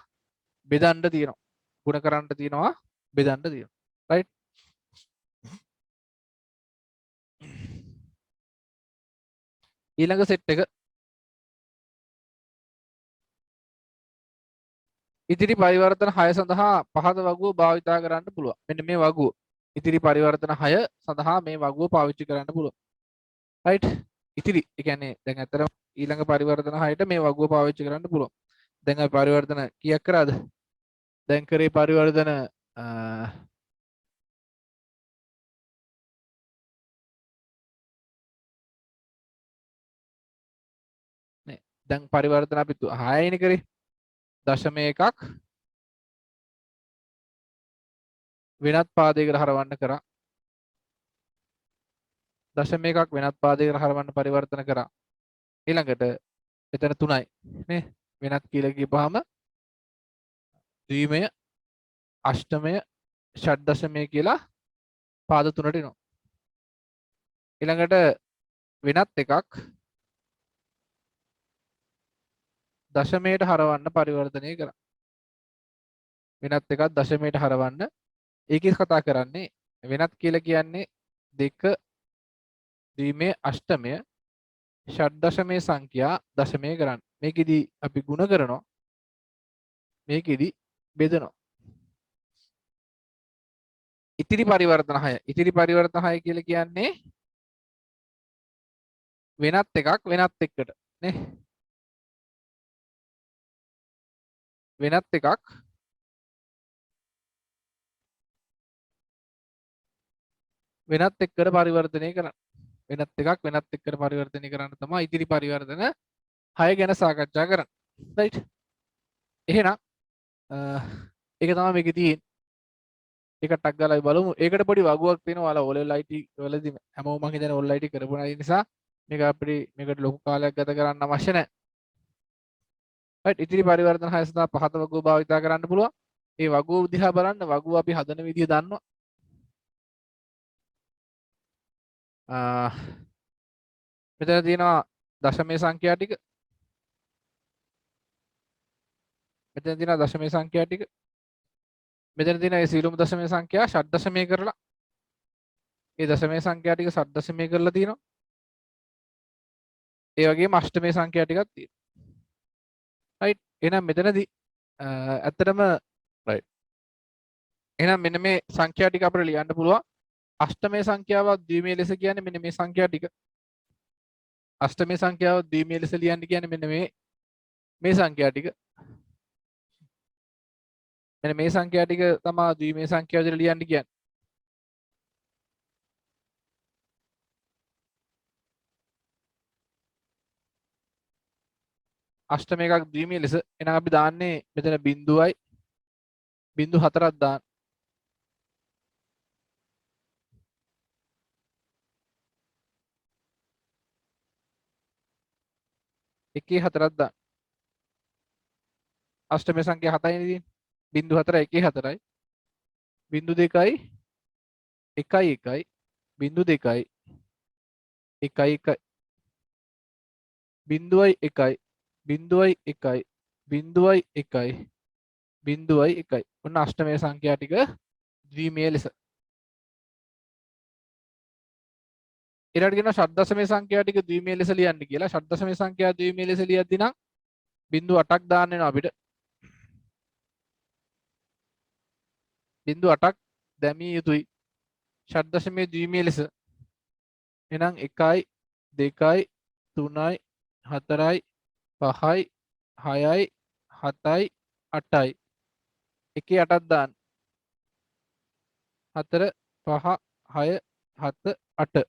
බෙදන්න තියනවා. ಗುಣ කරන්න තියනවා බෙදන්න තියනවා. රයිට්. ඊළඟ සෙට් එක ඉතිරි පරිවර්තන 6 සඳහා පහත වගුව භාවිතා කරන්න පුළුවන්. මෙන්න මේ වගුව. ඉතිරි පරිවර්තන 6 සඳහා මේ වගුව පාවිච්චි කරන්න පුළුවන්. රයිට්. ඉතිරි ඒ කියන්නේ දැන් ඇත්තටම ඊළඟ පරිවර්තන 6ට මේ වගුව පාවිච්චි කරන්න පුළුවන්. දැන් අපි පරිවර්තන කීයක් කරාද? දැන් කරේ පරිවර්තන නේ දැන් පරිවර්තන අපි 6යිනේ කරේ. දශම එකක් වෙනත් පාදයකට හරවන්න කරා. දශම එකක් වෙනත් පාදයකට හරවන්න පරිවර්තන කරා. ඊළඟට එතන 3යි නේ. වෙනත් කියලා කියපුවාම ද්විමය, අෂ්ටමය, ෂඩ්දශමය කියලා පාද 3ට එනවා. ඊළඟට වෙනත් එකක් දශමයට හරවන්න පරිවර්තනය කරා. වෙනත් එකක් දශමයට හරවන්න. ඒකේ කතා කරන්නේ වෙනත් කියලා කියන්නේ 2 ද්විමය, අෂ්ටමය, ෂඩ්දශමයේ සංඛ්‍යා දශමය කරන්න. මේකෙදි අපි ಗುಣ කරනවා. මේකෙදි බෙදනවා. ඉතිරි පරිවර්තන 6. ඉතිරි පරිවර්තන 6 කියලා කියන්නේ වෙනත් එකක් වෙනත් එකට නේ. වෙනත් එකක් වෙනත් එකට පරිවර්තනය කරන්න. වෙනත් එකක් වෙනත් එකට පරිවර්තනය කරන්න තමයි ඉතිරි පරිවර්තන 6 ගැන සාකච්ඡා කරන්නේ. රයිට්. එහෙනම් ඒක තමයි මේකේ තියෙන්නේ. ඒක ටක් ගාලා අපි බලමු. ඒකට පොඩි වගුවක් තියෙනවා. ඔයාලා OLL IT වලදී හැමෝම මම හිතන්නේ OLL IT කරපු නිසා මේක අපිට මේකට ලොකු කාලයක් ගත කරන්න අවශ්‍ය නැහැ. රයිට්. ඉතිරි පරිවර්තන 6 සඳහා පහත වගුව භාවිතා කරන්න පුළුවන්. ඒ වගුව දිහා බලන්න වගුව අපි හදන විදිය දන්නවා. මෙතන තියෙනවා දශමයේ සංඛ්‍යා ටික. මෙතන තියෙනවා දශමයේ සංඛ්‍යා ටික. මෙතන තියෙන ඒ සියලුම දශමයේ සංඛ්‍යා ෂඩ්දශමයේ කරලා ඒ දශමයේ සංඛ්‍යා ටික ෂඩ්දශමයේ කරලා තියෙනවා. ඒ වගේම අෂ්ටමයේ සංඛ්‍යා ටිකක් තියෙනවා. රයිට්. එහෙනම් මෙතනදී ඇත්තටම රයිට්. එහෙනම් මෙන්න මේ සංඛ්‍යා ටික අපිට ලියන්න පුළුවන්. අෂ්ටමයේ සංඛ්‍යාව ද්විමය ලෙස කියන්නේ මෙන්න මේ සංඛ්‍යා ටික. අෂ්ටමයේ සංඛ්‍යාව ද්විමය ලෙස ලියන්න කියන්නේ මෙන්න මේ සංඛ්‍යා ටික. මෙන්න මේ සංඛ්‍යා ටික තමයි ද්විමය සංඛ්‍යාව විදිහට ලියන්න කියන්නේ. අෂ්ටම එකක් ද්විමය ලෙස. එහෙනම් අපි දාන්නේ මෙතන බිඳුවයි බිඳු 4ක් දාන්න. එකේ 4ක් දාන්න. අෂ්ටමයේ සංඛ්‍යා 7යි නේ තියෙන්නේ. බිඳු 4 එකේ 4යි. බිඳු 2යි 1යි 1යි බිඳු 2යි 1යි 1යි බිඳුවයි 1යි බිඳුවයි 1යි බිඳුවයි 1යි බිඳුවයි 1යි. ඔන්න අෂ්ටමයේ සංඛ්‍යා ටික ද්විමය ලෙස. ඊළඟට කියනවා ෂඩ්දශමයේ සංඛ්‍යා ටික ද්විමේය ලෙස ලියන්න කියලා. ෂඩ්දශමයේ සංඛ්‍යා ද්විමේය ලෙස ලියද්දී නම් 0.8ක් දාන්න වෙනවා අපිට. 0.8ක් දැමිය යුතුයි. ෂඩ්දශමයේ ද්විමේය ලෙස. එහෙනම් 1යි 2යි 3යි 4යි 5යි 6යි 7යි 8යි. එකේ 8ක් දාන්න. 4 5 6 7 8.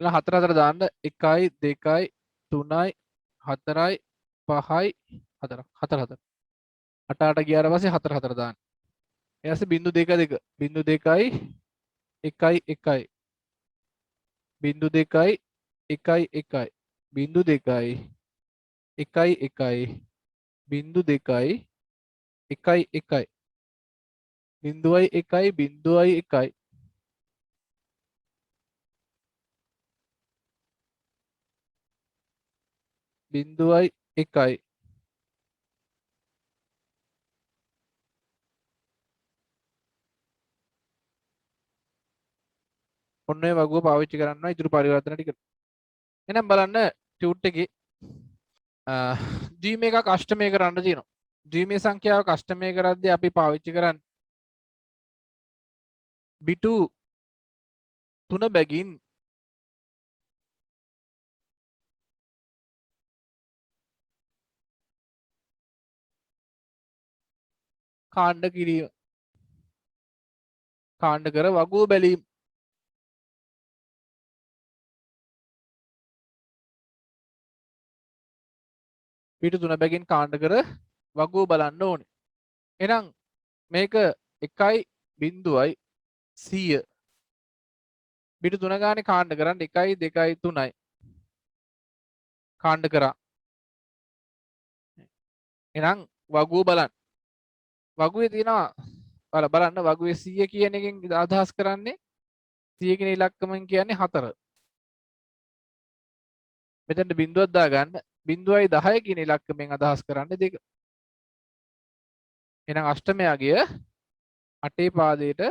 එලා 4 4 දාන්න 1යි 2යි 3යි 4යි 5යි 4 4 4. 8 8 ගියාට පස්සේ 4 4 දාන්න. ඊට පස්සේ 0.2 2 1යි 1යි 0.2යි 1යි 1යි 0.2යි 1යි 1යි 0.2යි 1යි 1යි 0යි 1යි 0යි 1යි 0යි 1යි. ඔන්න ඔය වගුව පාවිච්චි කරන්න ඉතුරු පරිවර්තන ටික. එහෙනම් බලන්න ටියුට් එකේ ද්විමේය එකක් අෂ්ටමය කරන්න තියෙනවා. ද්විමේය සංඛ්‍යාවක් අෂ්ටමය කරද්දී අපි පාවිච්චි කරන්නේ බිටු 3 බැගින් කාණ්ඩ කිරීම. කාණ්ඩ කර වගුව බැලීම. බිටු 3 බැගින් කාණ්ඩ කර වගුව බලන්න ඕනේ. එහෙනම් මේක 1යි 0යි 100. බිටු 3 ගානේ කාණ්ඩ කරන්න 1යි 2යි 3යි කාණ්ඩ කරා. එහෙනම් වගුව බලන්න. වගුවේ තියෙනවා බලන්න වගුවේ 100 කියන එකෙන් අදහස් කරන්නේ 100 කියන ඉලක්කමෙන් කියන්නේ 4. මෙතනට බිඳුවක් දාගන්න 0.10 කියන ඉලක්කමෙන් අදහස් කරන්නේ 2. එහෙනම් අෂ්ටමයාගේ 8 පාදයට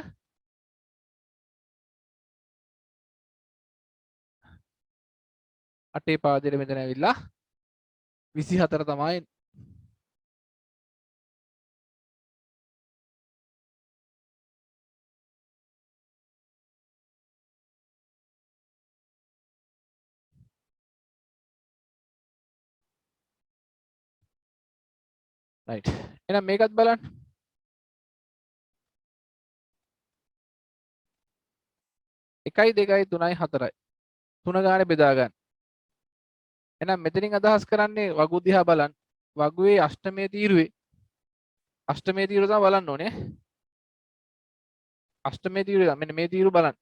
8 පාදයට මෙතන ඇවිල්ලා 24 තමයි. රයිට්. එහෙනම් මේකත් බලන්න. 1යි 2යි 3යි 4යි 3 ගානේ බෙදා ගන්න. එහෙනම් මෙතනින් අදහස් කරන්නේ වගු දිහා බලන්න. වගුවේ අෂ්ටමයේ තීරුවේ අෂ්ටමයේ තීරුව තමයි බලන්න ඕනේ. අෂ්ටමයේ තීරුව මෙන්න මේ තීරුව බලන්න.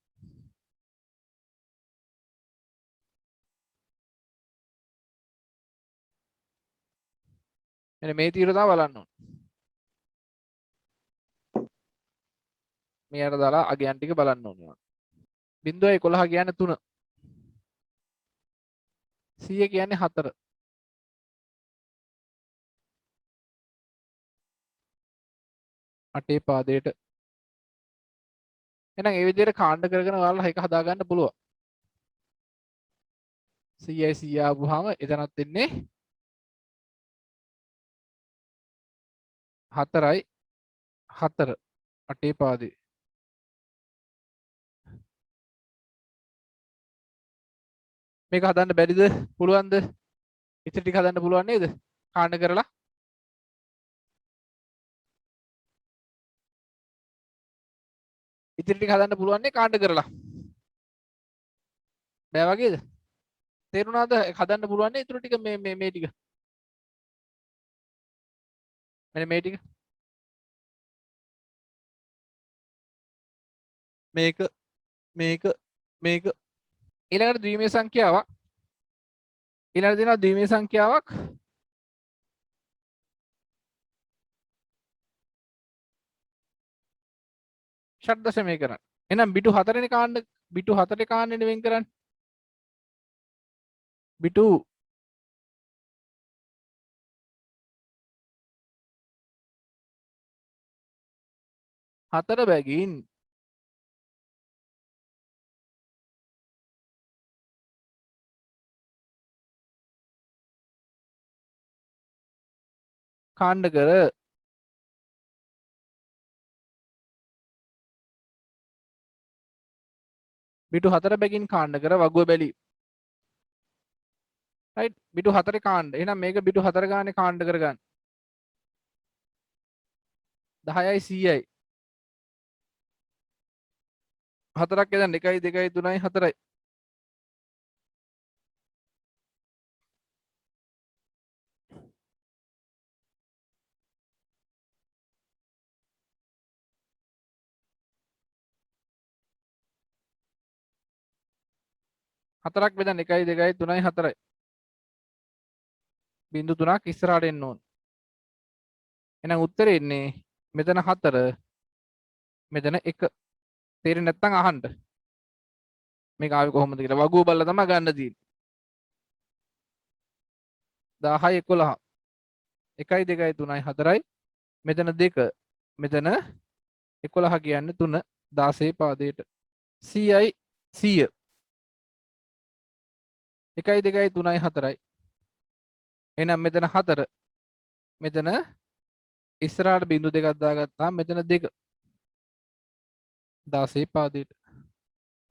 මෙන්න මේ තීරුව තමයි බලන්න ඕනේ. මෙයාට දාලා අගයන් ටික බලන්න ඕනේ. 0.11 කියන්නේ 3. 100 කියන්නේ 4. අටේ පාදයට. එහෙනම් ඒ විදිහට කාණ්ඩ කරගෙන ඔයාලා එක හදා ගන්න පුළුවන්. 100යි 100 ආවම එතනත් එන්නේ 4යි 4 අටේ පාදේ. මේක හදන්න බැරිද? පුළුවන්ද? ඉතින් ටික හදන්න පුළුවන් නේද? කාණ්ඩ කරලා ඉතින් ටික හදන්න පුළුවන් නේ කාණ්ඩ කරලා. බෑ වගේද? තේරුණාද? හදන්න පුළුවන් නේ ඊටු ටික මේ ටික. මෙන්න මේ ටික. මේක මේක මේක ඊළඟට ද්විමේය සංඛ්‍යාවක්. ඊළඟට දෙනවා ද්විමේය සංඛ්‍යාවක් ෂඩ්දශමය කරන්න. එහෙනම් බිටු 4 කාණ්ඩ බිටු 4 කාණ්ඩෙන් වෙන් කරන්න. බිටු 4 බැගින් කාණ්ඩ කර පිටු 4 බැගින් කාණ්ඩ කර වගුව බැලී. රයිට් පිටු 4 කාණ්ඩ. එහෙනම් මේක පිටු 4 ගානේ කාණ්ඩ කරගන්න. 10යි 100යි. 4ක් එදන් 1යි 2යි 3යි 4යි. හතරක් බෙදන්න 1යි 2යි 3යි 4යි. බිංදු 3ක් ඉස්සරහට එන්න ඕන. එහෙනම් උත්තරේ එන්නේ මෙතන 4 මෙතන 1. තේරෙන්නේ නැත්නම් අහන්න. මේක ආවේ කොහොමද කියලා වගුව බලලා තමයි ගන්න තියෙන්නේ. 10යි 11. 1යි 2යි 3යි 4යි. මෙතන 2. මෙතන 11 කියන්නේ 3 16 පාදයට. 100යි 100. 1යි 2යි 3යි 4යි. එහෙනම් මෙතන 4. මෙතන ඉස්සරහට බිංදු දෙකක් දාගත්තාම මෙතන 2 16 පාදයට.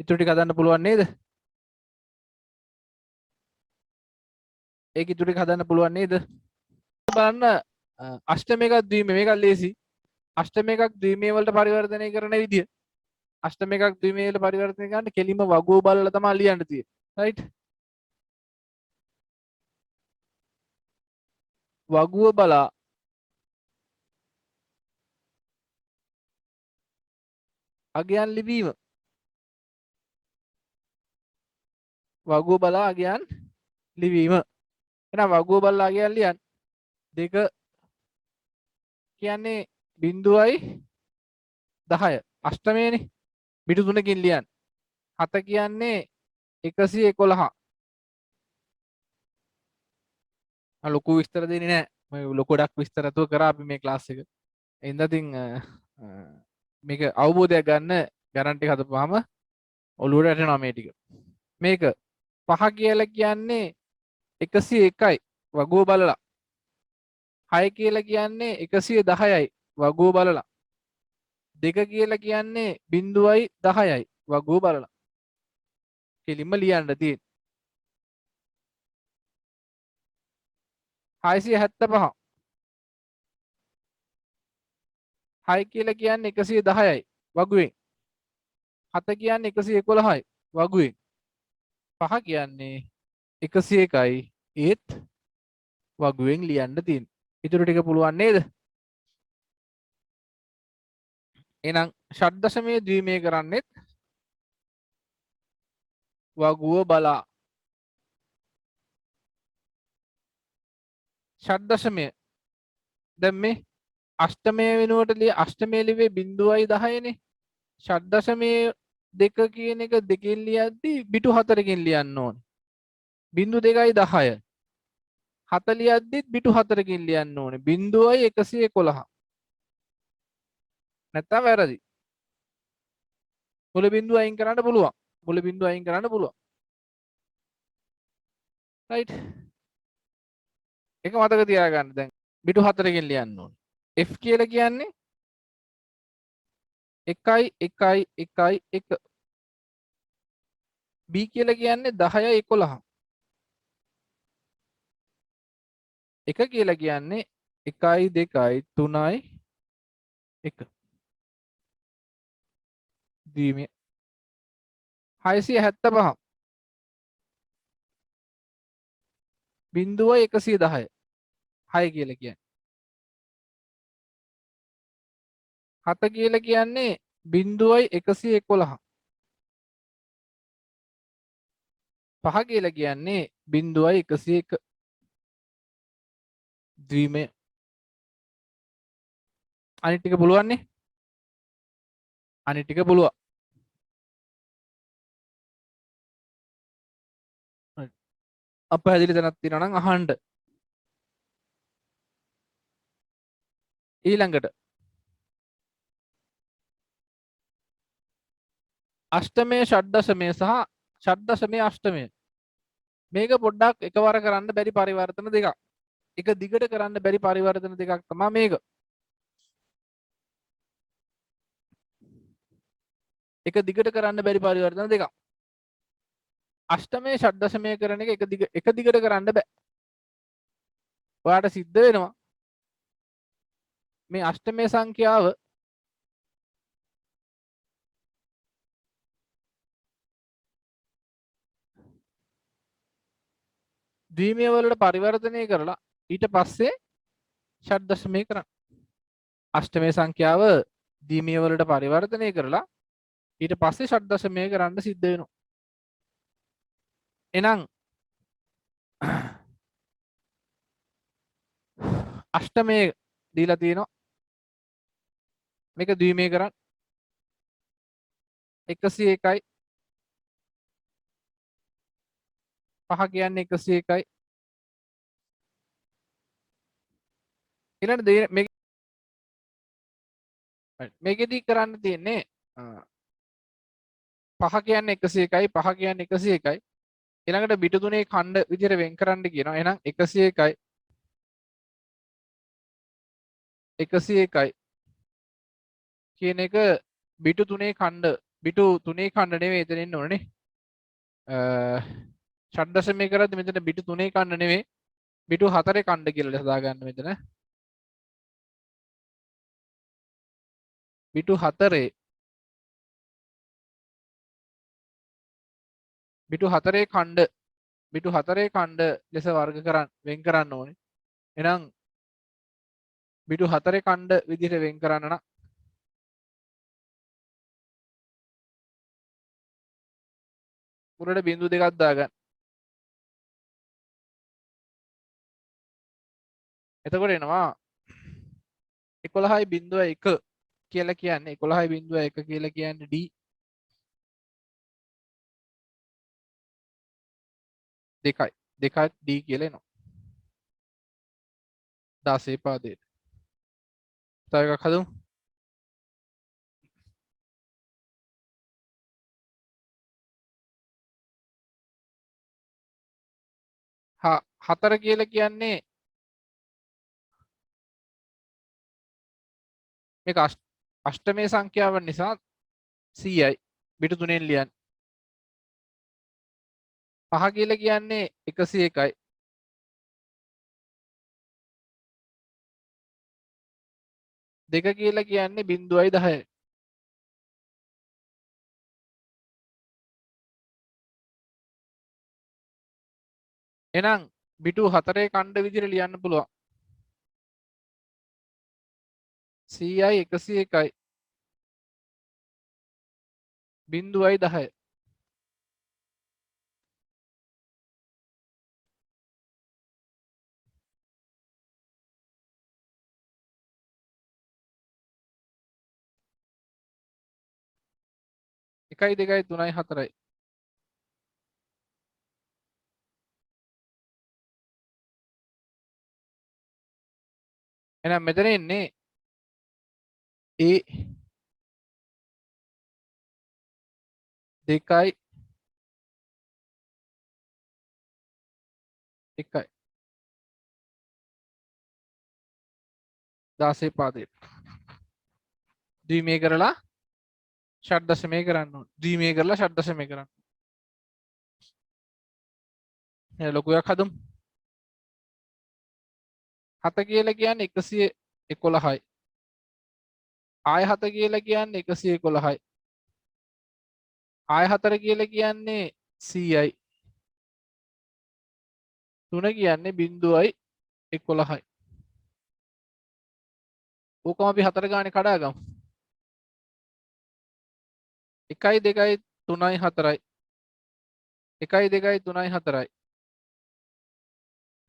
ඉතුරු ටික හදන්න පුළුවන් නේද? ඒක ඉතුරු ටික හදන්න පුළුවන් නේද? බලන්න අෂ්ටමයක ද්විමය මේක ලේසි. අෂ්ටමයක ද්විමය වලට පරිවර්තනය කරන විදිය. අෂ්ටමයක ද්විමය වලට පරිවර්තනය කරන්න කෙලින්ම වගුව බලලා තමයි ලියන්න තියෙන්නේ. රයිට්? වගුව බලා අගයන් ලිවීම. වගුව බලා අගයන් ලිවීම. එහෙනම් වගුව බලලා අගයන් ලියන්න. 2 කියන්නේ 0.10 අෂ්ටමයනේ. පිටු 3කින් ලියන්න. 7 කියන්නේ 111. ලොකු විස්තර දෙන්නේ නැහැ. මම ලොකු ගොඩක් විස්තර අතව කරා අපි මේ ක්ලාස් එක. එහෙනම් ඉතින් මේක අවබෝධයක් ගන්න ගැරන්ටි හදපුවාම ඔලුවට වැටෙනවා මේ ටික. මේක 5 කියලා කියන්නේ 101යි වගුව බලලා. 6 කියලා කියන්නේ 110යි වගුව බලලා. 2 කියලා කියන්නේ 0.10යි වගුව බලලා. කෙලින්ම ලියන්න තියෙන්නේ. 675. 6 කියලා කියන්නේ 110යි වගුවෙන්. 7 කියන්නේ 111යි වගුවෙන්. 5 කියන්නේ 101යි ඒත් වගුවෙන් ලියන්න තියෙන්නේ. ඉතුරු ටික පුළුවන් නේද? එහෙනම් ෂඩ් දශමයේ ද්විමය කරන්නෙත් වගුව බලා. ෂඩ් දශමය දැන් මේ අෂ්ටමය වෙනුවට අෂ්ටමය ලිවේ 0.10නේ. ෂඩ් දශමයේ 2 කියන එක දෙකෙන් ලියද්දී පිටු 4කින් ලියන්න ඕනේ. 0.2යි 10. 7 ලියද්දිත් පිටු 4කින් ලියන්න ඕනේ. 0.111. නැත්තම් වැරදි. මුල බිඳුව අයින් කරන්න පුළුවන්. මුල බිඳුව අයින් කරන්න පුළුවන්. රයිට්. එක මතක තියාගන්න දැන් පිටු 4කින් ලියන්න ඕනේ. F කියලා කියන්නේ 1යි 1යි 1යි 1. B කියලා කියන්නේ 10යි 11. 1 කියලා කියන්නේ 1යි 2යි 3යි 1. ද්විමය 675. 0.110. 6 කියලා කියන්නේ. 7 කියලා කියන්නේ 0.111. 5 කියලා කියන්නේ 0.101. ද්විමය. අනිත් ටික පුළුවන් නේ? අනිත් ටික පුළුවන්. අපහැදිලි තැනක් තියෙනවා නම් අහන්න. ඊළඟට අෂ්ටමය ෂඩ් දශමය සහ ෂඩ් දශමය අෂ්ටමය. මේක පොඩ්ඩක් එකවර කරන්න බැරි පරිවර්තන දෙකක්. එක දිගට කරන්න බැරි පරිවර්තන දෙකක් තමයි මේක. එක දිගට කරන්න බැරි පරිවර්තන දෙකක්. අෂ්ටමයේ ෂඩ්දශමය කරන එක එක දිගට කරන්න බෑ. ඔයාට සිද්ධ වෙනවා මේ අෂ්ටමය සංඛ්‍යාව ද්විමය වලට පරිවර්තනය කරලා ඊට පස්සේ ෂඩ්දශමය කරන්න. අෂ්ටමය සංඛ්‍යාව ද්විමය වලට පරිවර්තනය කරලා ඊට පස්සේ ෂඩ්දශමය කරන්න සිද්ධ වෙනවා. එහෙනම් අෂ්ටමය දීලා තියෙනවා. මේක ද්විමය කරන්න 101යි 5 කියන්නේ 101යි. ඊළඟ මේකෙදී කරන්න තියෙන්නේ 5 කියන්නේ 101යි 5 කියන්නේ 101යි. ඊළඟට බිට තුනේ ඛණ්ඩ විදිහට වෙන් කරන්න කියනවා. එහෙනම් 101යි 101යි කියන එක බිට තුනේ ඛණ්ඩ නෙවෙයි එතන ඉන්න ඕනේ. ෂඩ්දශමය කරද්දි මෙතන බිට තුනේ ඛණ්ඩ නෙවෙයි බිට 4 ඛණ්ඩ කියලා හදා ගන්න මෙතන. බිට 4 බිට 4 ඛණ්ඩ ලෙස වර්ග කරන්න වෙන් කරන්න ඕනේ. එහෙනම් බිට 4 ඛණ්ඩ විදිහට වෙන් කරන්න නම් මුලට බිංදු දෙකක් දාගන්න. එතකොට එනවා 11.1 කියලා කියන්නේ 11.1 කියලා කියන්නේ D දෙකයි D කියලා එනවා 16 පාදයට. තව එකක් හදමු. හතර කියලා කියන්නේ මේක අෂ්ටමේ සංඛ්‍යාව නිසා 100යි බිට තුනෙන් ලියන්න. 5 කියලා කියන්නේ 101යි. 2 කියලා කියන්නේ 0.10යි. එහෙනම් බිටු 4 ඛණ්ඩ විදිහට ලියන්න පුළුවන්. 100යි 101යි 0.10. එකයි දෙකයි තුනයි හතරයි. එහෙනම් මෙතන ඉන්නේ A 2යි 1යි 16 පාදයට. ද්විමය කරලා ෂඩ්දශමය කරන්න ඕනේ. ද්විමය කරලා ෂඩ්දශමය කරන්න. එහෙනම් ලොකු එකක් හදමු. 7 කියලා කියන්නේ 111යි. ආය 7 කියලා කියන්නේ 111යි. ආය 4 කියලා කියන්නේ 100යි. 3 කියන්නේ 0.11යි. ඕකම අපි 4 ගානේ කඩා ගමු. 1යි 2යි 3යි 4යි. 1යි 2යි 3යි 4යි.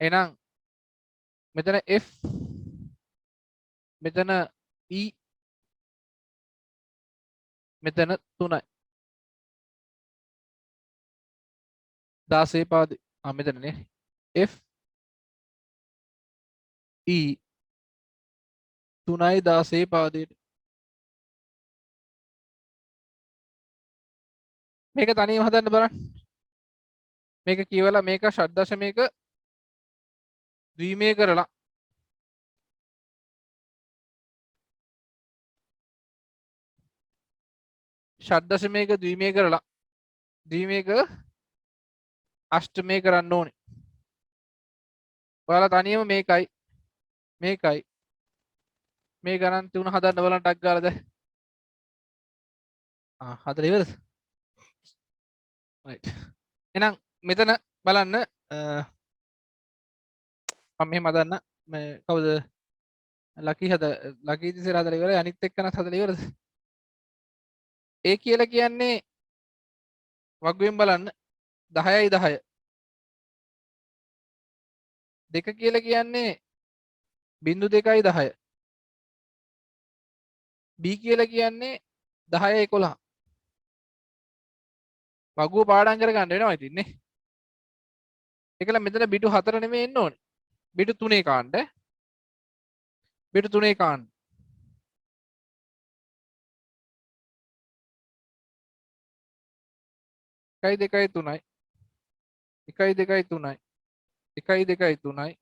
එහෙනම් මෙතන F මෙතන E මෙතන 3යි. 16 පාදේ. මෙතනනේ. F E 3යි 16 පාදයට. මේක තනියම හදන්න බලන්න. මේක කියවලා මේක ෂඩ්දශමයක ද්විමය කරලා ෂඩ් දශමයක ද්විමය කරලා ද්විමයක අෂ්ටමය කරන්න ඕනේ. ඔයාලා තනියම මේකයි මේකයි මේ ගණන් තුන හදන්න බලන්න ටක් ගාලා දැන්. හදලා ඉවරද? right. එහෙනම් මෙතන බලන්න මම මෙහෙම හදන්න මේ කවුද ලකී දිසර හදලා ඉවරයි අනිත් එක්කනත් හදලා ඉවරද? ඒ කියලා කියන්නේ වගුවෙන් බලන්න 10යි 10. දෙක කියලා කියන්නේ 0.2යි 10. B කියලා කියන්නේ 10යි 11. වගුව පාඩම් කරගන්න වෙනවා ඉතින් නේ. ඒකල මෙතන බිටු 4 නෙමෙයි එන්න ඕනේ. බිටු 3 කාණ්ඩ. බිටු 3 කාණ්ඩ. 1 2 3යි 1 2 3යි 1 2 3යි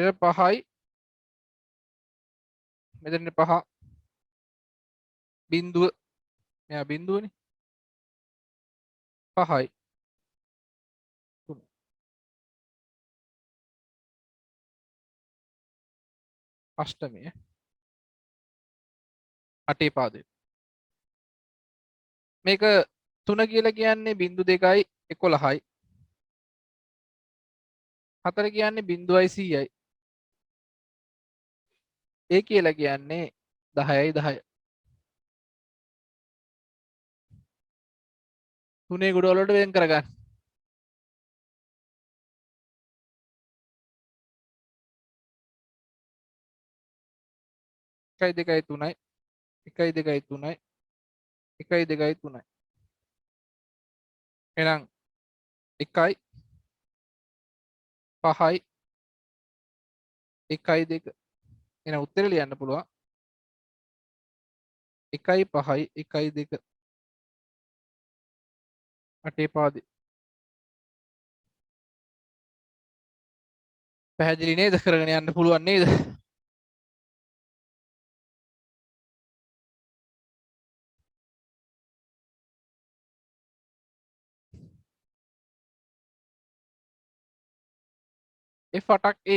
එර 5යි මෙතන 5 බිඳුව මෙයා බිඳුවනේ 5යි 3 අෂ්ටමය 8 පාදේ මේක 3 කියලා කියන්නේ 0.2යි 11යි 4 කියන්නේ 0යි 100යි ඒ කියලා කියන්නේ 10යි 10. තුනේ ගොඩ වලට වෙන් කරගන්න. 1 2 3යි 1 2 3යි 1 2 3යි. එහෙනම් 1යි 5යි 1යි 2. එහෙනම් උත්තරේ ලියන්න පුළුවන් 1යි 5යි 1යි 2 8 පාදේ. පැහැදිලි නේද? කරගෙන යන්න පුළුවන් නේද? F8ක් A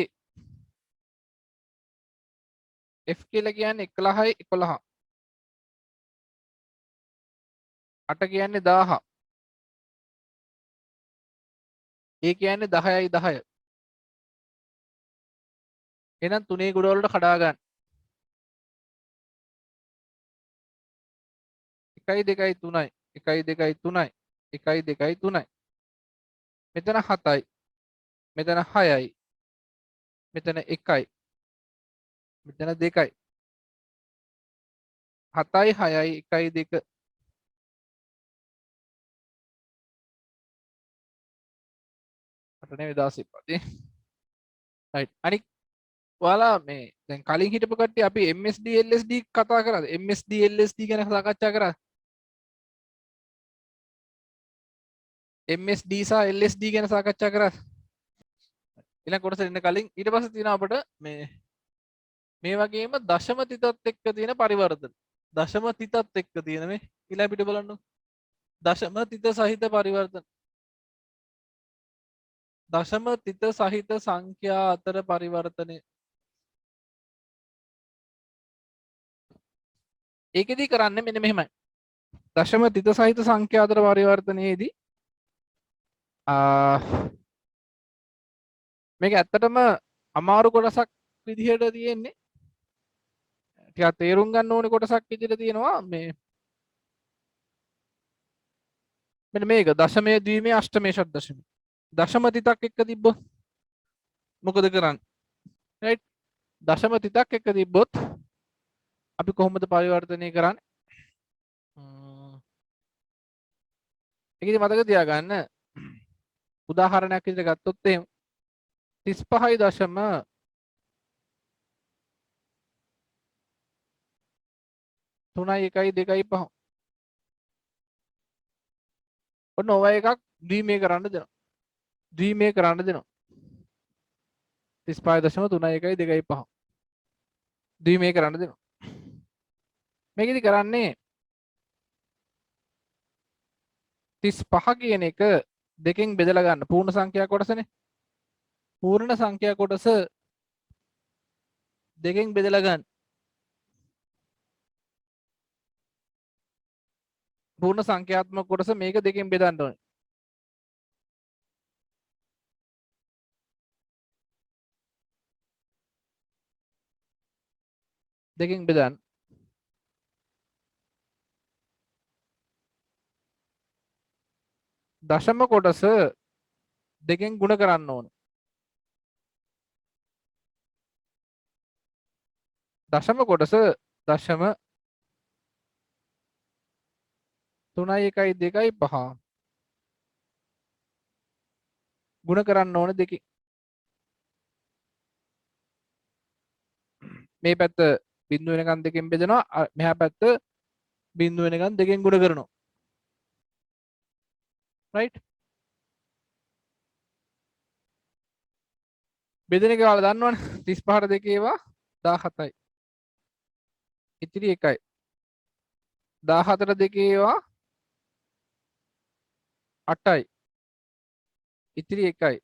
F කියලා කියන්නේ 11යි 11. 8 කියන්නේ 1000. A කියන්නේ 10යි 10. එහෙනම් තුනේ ගොඩ වලට කඩා ගන්න. 1යි 2යි 3යි 1යි 2යි 3යි 1යි 2යි 3යි. මෙතන 7යි. මෙතන 6යි. මෙතන 1යි. මෙතන 2යි. 7යි 6යි 1යි 2. අට නෙවෙයි 16 පාදේ. right. අනික ඔයාලා මේ දැන් කලින් හිටපු කට්ටිය අපි MSD LSD කතා කරාද? MSD LSD ගැන සාකච්ඡා කරා. MSD සහ LSD ගැන සාකච්ඡා කරා. ඊළඟ කොටස එන්න කලින් ඊට පස්සේ තියෙනවා අපිට මේ වගේම දශම තිතත් එක්ක තියෙන පරිවර්තන. දශම තිතත් එක්ක තියෙන මේ ඊළඟ පිට බලන්න. දශම තිත සහිත පරිවර්තන. දශම තිත සහිත සංඛ්‍යා අතර පරිවර්තනය. ඒකෙදි කරන්නේ මෙන්න මෙහෙමයි. දශම තිත සහිත සංඛ්‍යා අතර පරිවර්තනයේදී මේක ඇත්තටම අමාරු කොටසක් විදිහට තියෙන්නේ. ටිකක් තේරුම් ගන්න ඕනේ කොටසක් විදිහට තියෙනවා මේ මෙන්න මේක දශමයේ ද්විමයේ අෂ්ටමයේ ෂඩ් දශමයේ. දශම තිතක් එක්ක තිබ්බොත් මොකද කරන්නේ? right දශම තිතක් එක්ක තිබ්බොත් අපි කොහොමද පරිවර්තනය කරන්නේ? ඒකෙදි මතක තියාගන්න උදාහරණයක් විදිහට ගත්තොත් එහෙම 35.3 1 2 5 ඔන්න ඔය එකක් ද්විමය කරන්න දෙනවා. ද්විමය කරන්න දෙනවා. 35.315 දී මේ කරන්න දෙනවා. මේකෙදි කරන්නේ 35 කියන එක දෙකෙන් බෙදලා ගන්න. පූර්ණ සංඛ්‍යා කොටසනේ. පූර්ණ සංඛ්‍යා කොටස දෙකෙන් බෙදලා ගන්න. පූර්ණ සංඛ්‍යාත්මක කොටස මේක දෙකෙන් බෙදන්න ඕනේ. දෙකෙන් බෙදන්න. දශම කොටස දෙකෙන් ගුණ කරන්න ඕනේ. දශම කොටස දශම 3.125 ගුණ කරන්න ඕනේ දෙකෙන්. මේ පැත්ත බිඳුව වෙනකන් දෙකෙන් බෙදෙනවා. මෙහා පැත්ත බිඳුව වෙනකන් දෙකෙන් ගුණ කරනවා. රයිට්? බෙදෙන එක ඔයාලා දන්නවනේ. 35ට දෙකේ ඒවා 17යි. ඉතිරි 1යි. 14ට දෙකේ ඒවා 8යි. ඉතිරි 1යි.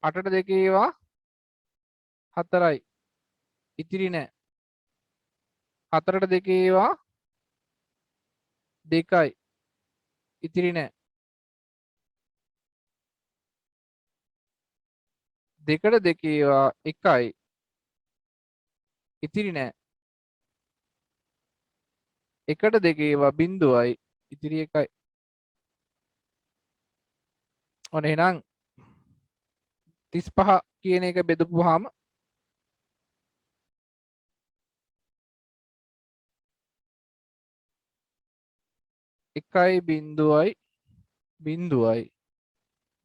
8ට දෙකේ ඒවා 4යි. ඉතිරි නෑ. 4ට දෙකේ ඒවා 2යි. ඉතිරි නෑ. 2ට දෙකේ ඒවා 1යි. ඉතිරි නෑ. 1ට දෙකේ ඒවා 0යි. ඉතිරි 1යි. ඔන්න එහෙනම් 35 කියන එක බෙදපුවාම එකයි බිඳුවයි බිඳුවයි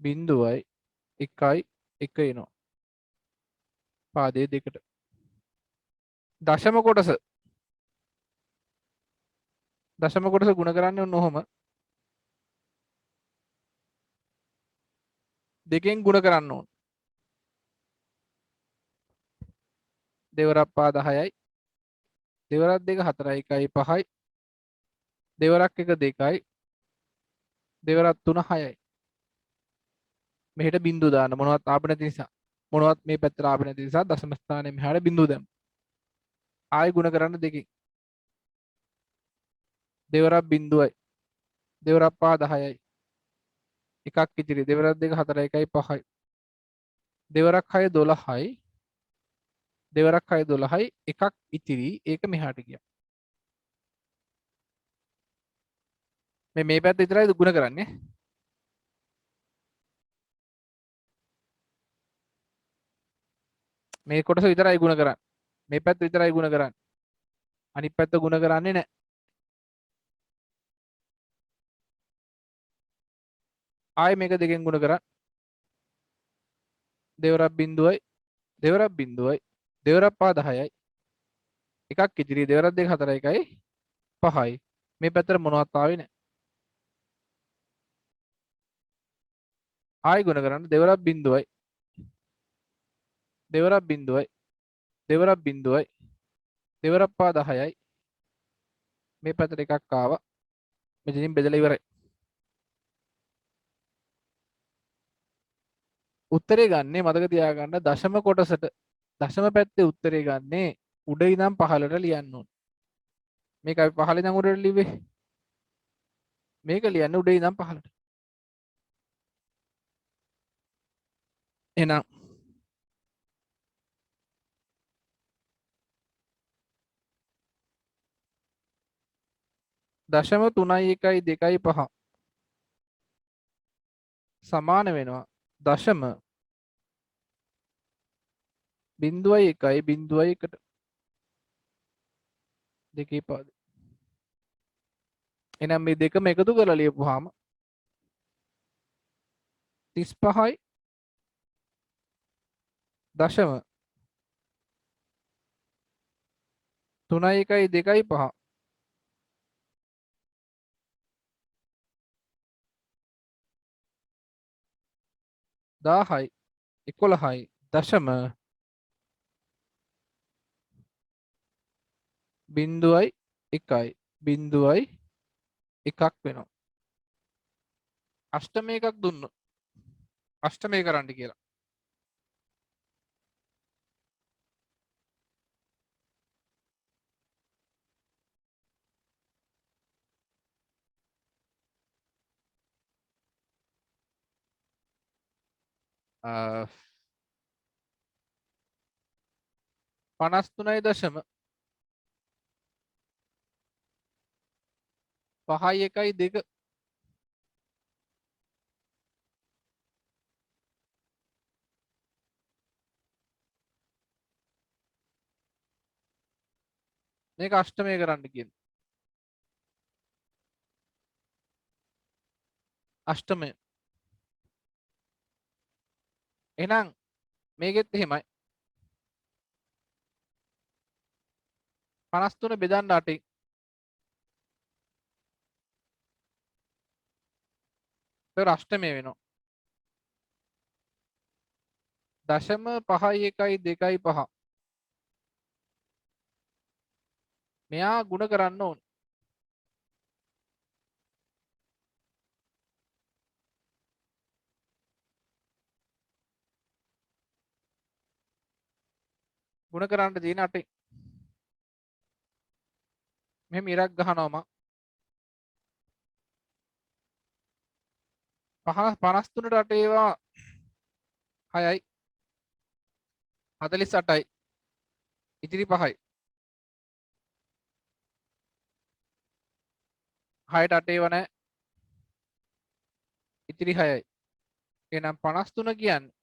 බිඳුවයි එකයි එක එනවා පාදයේ දෙකට. දශම කොටස ගුණ කරන්නේ ඔන්න ඔහොම. දෙකෙන් ගුණ කරන්න ඕන. දෙවරක් පා 10යි. දෙවරක් දෙක 4යි 1යි 5යි. දෙවරක් එක 2යි. දෙවරක් 3 6යි. මෙහෙට බිඳුව දාන්න මොනවත් ආපු නැති නිසා. මොනවත් මේ පැත්තට ආපු නැති නිසා දශම ස්ථානයේ මෙහාට බිඳුව දැම්මා. ආයෙ ගුණ කරන්න දෙකෙන්. දෙවරක් බිඳුවයි. දෙවරක් පා 10යි. එකක් ඉතිරි. දෙවරක් දෙක 4යි 1යි 5යි. දෙවරක් 6 12යි. දෙවරක් 6 12යි. එකක් ඉතිරි. ඒක මෙහාට ගියා. මේ පැත්ත විතරයි ගුණ කරන්නේ. මේ කොටස විතරයි ගුණ කරන්නේ. මේ පැත්ත විතරයි ගුණ කරන්නේ. අනිත් පැත්ත ගුණ කරන්නේ නැහැ. ආයෙ මේක දෙකෙන් ගුණ කරා. දෙවරක් බිඳුවයි. දෙවරක් බිඳුවයි. දෙවරක් පා 10යි. එකක් ඉතිරි. දෙවරක් දෙක 4යි 1යි 5යි. මේ පැත්තට මොනවත් ආවේ නැහැ. ආයෙ ගුණ කරන්න දෙවරක් බිඳුවයි. දෙවරක් බිඳුවයි. දෙවරක් බිඳුවයි. දෙවරක් පා 10යි. මේ පැත්තට එකක් ආවා. මෙතනින් බෙදලා ඉවරයි. උත්තරේ ගන්නේ මතක තියාගන්න දශම කොටසට දශම පැත්තේ උත්තරේ ගන්නේ උඩ ඉඳන් පහළට ලියන්න ඕනේ. මේක අපි පහළ ඉඳන් උඩට ලිව්වේ. මේක ලියන්නේ උඩ ඉඳන් පහළට. එහෙනම් දශම 3යි 1යි 2යි 5 සමාන වෙනවා දශම 0.1යි 0.1ට දෙකේ පාද. එහෙනම් මේ දෙකම එකතු කරලා ලියපුවාම 35යි දශම 3යි 1යි 2යි 5 10යි 11යි දශම බිංදුවයි එකයි බිංදුවයි එකක් වෙනවා. අෂ්ටමයකක් දුන්නොත් අෂ්ටමය කරන්න කියලා. අ, 53යි දශම 5යි 1යි 2 මේක අෂ්ටමය කරන්න කියන. අෂ්ටමය. එහෙනම් මේකෙත් එහෙමයි. 53 බෙදන්න 8න් ඒක අෂ්ටමය වෙනවා. දශම 5යි 1යි 2යි 5 මෙයා ಗುಣ කරන්න ඕන. ಗುಣ කරන්න තියෙන 8න් මෙහෙම ඉරක් ගහනවා මම 53ට 8 ඒවා 6යි 48යි ඉතිරි 5යි 6ට 8 ඒවා නැහැ ඉතිරි 6යි. එහෙනම් 53 කියන්නේ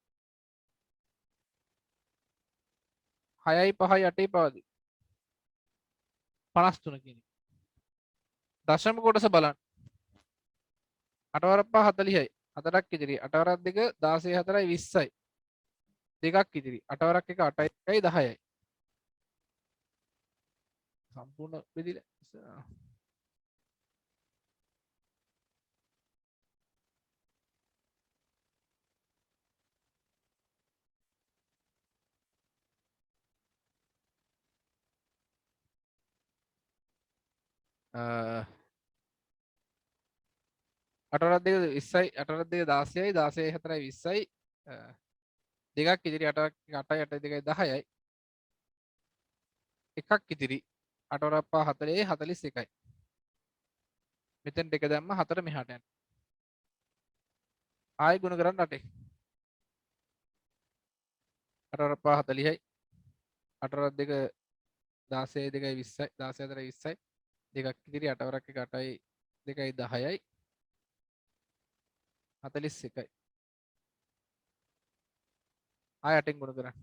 6යි 5යි 8යි පවදී 53 කියන්නේ. දශම කොටස බලන්න 8 වරක් 5 40යි 4ක් ඉතිරි 8 වරක් 2 16 4යි 20යි දෙකක් ඉතිරි 8 වරක් 1 8යි 10යි සම්පූර්ණ බෙදිලා අ 8 වරක් 2 20යි 8 වරක් 2 16යි 16 4යි 20යි දෙකක් ඉතිරි 8ක් 8යි 8යි 2යි 10යි එකක් ඉතිරි 8 වරක් 5 40යි 41යි මෙතෙන් දෙක දැම්ම 4 මෙහාට යන්න. ආයෙ ගුණ කරන්න 8යි 8 වරක් 5 40යි 8 වරක් 2 16 2යි 20යි 16 4යි 20යි දෙකක් ඉතිරි 8 වරක් 1 8යි 2යි 10යි 41යි ආයෙ 8ෙන් ගුණ කරන්න.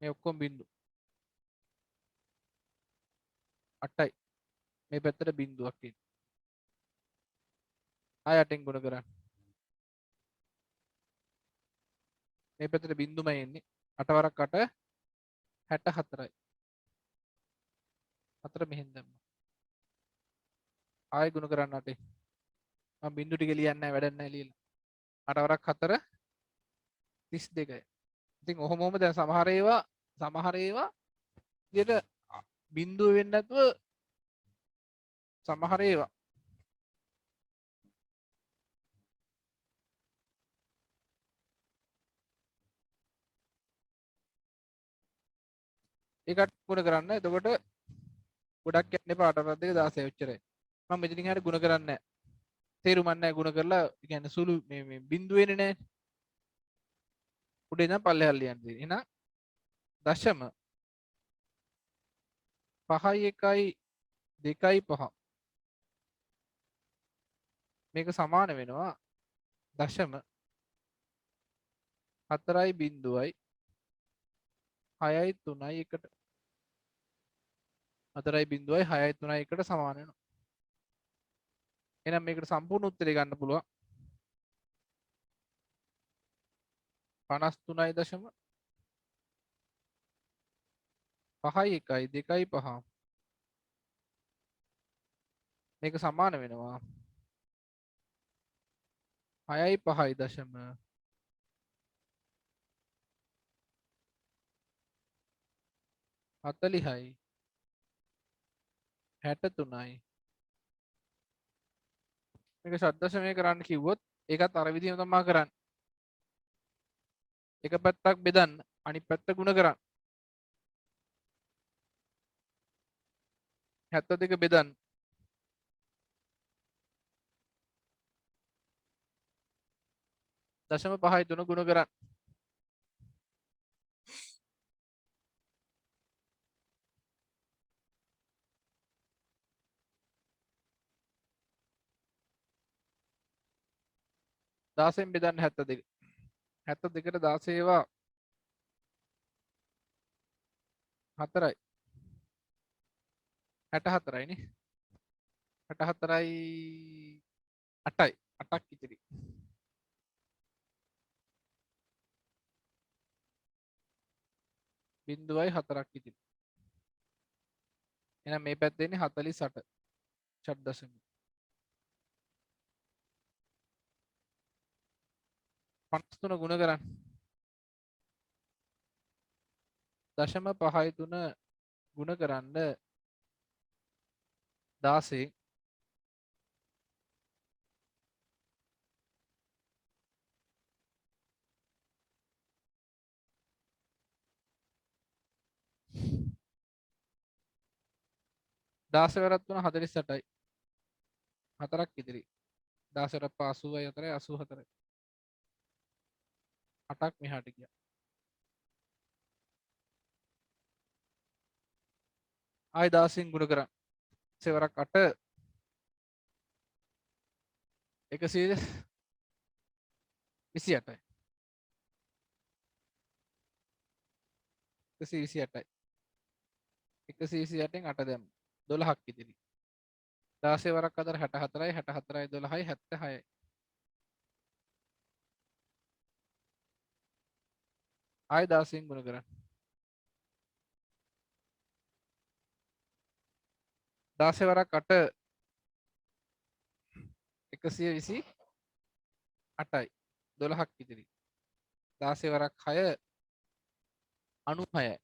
මේ ඔක්කොම බිංදු 8යි මේ පැත්තට බිංදුවක් තියෙනවා. ආයෙ 8ෙන් ගුණ කරන්න. මේ පැත්තට බිංදුමයි එන්නේ 8 වරක් 8 64යි 4 මෙහෙන් දැම්මා. ආයෙ ගුණ කරන්න 8ෙන්. මම බිංදු ටික ලියන්නේ නැහැ වැඩක් නැහැ ලියලා. 8 වරක් 4 32යි. ඉතින් ඔහොමම දැන් සමහර ඒවා විදියට බිංදුව වෙන්නේ නැතුව සමහර ඒවා ඒකට ගුණ කරන්න. එතකොට ගොඩක් යන්න එපා 8 වරක් 2 16 ඔච්චරයි. මම මෙතනින් හරිය ගුණ කරන්නේ නැහැ. තේරුමක් නැහැ ගුණ කරලා කියන්නේ සුළු මේ බිංදුව එන්නේ නැහැ. උඩේ ඉඳන් පල්ලෙහාට ලියන්න තියෙන්නේ. එහෙනම් දශම 5යි 1යි 2යි 5 මේක සමාන වෙනවා දශම 4යි බිංදුවයි 6යි 3යි 1ට 4යි බිංදුවයි 6යි 3යි 1ට සමාන වෙනවා. එහෙනම් මේකට සම්පූර්ණ උත්තරය ගන්න පුළුවන් 53යි දශම 5යි 1යි 2යි 5 මේක සමාන වෙනවා 6යි 5යි දශම 40යි 63යි මේක ශබ්දශමය කරන්න කිව්වොත් ඒකත් අර විදිහම තමයි කරන්නේ. එක පැත්තක් බෙදන්න අනිත් පැත්ත ගුණ කරන්න. 72 බෙදන්න දශම 5යි 3 ගුණ කරන්න. දාසයෙන් බෙදන්න 72. 72ට 16 ඒවා 4යි 64යි නේ 64යි 8යි 8ක් ඉතිරි. බිංදුවයි 4ක් ඉතිරි. එහෙනම් මේ පැත්තේ ඉන්නේ 48 ෂඩ් දශම 53 ගුණ කරන්න. දශම 5යි 3 ගුණ කරන්න 16 16 වරක් 3 48යි 4ක් ඉතිරි. 16 වරක් 5 84යි 84යි 8ක් මෙහාට ගියා. ආයි 16න් ගුණ කරන්න. 16 වරක් 8 128යි 128යි 128න් 8 දැම්ම 12ක් ඉතිරි. 16 වරක් අතර 64යි 64යි 12යි 76යි. ආයි 16න් ගුණ කරන්න. 16 වරක් 8 128යි 12ක් ඉතිරි. 16 වරක් 6 96යි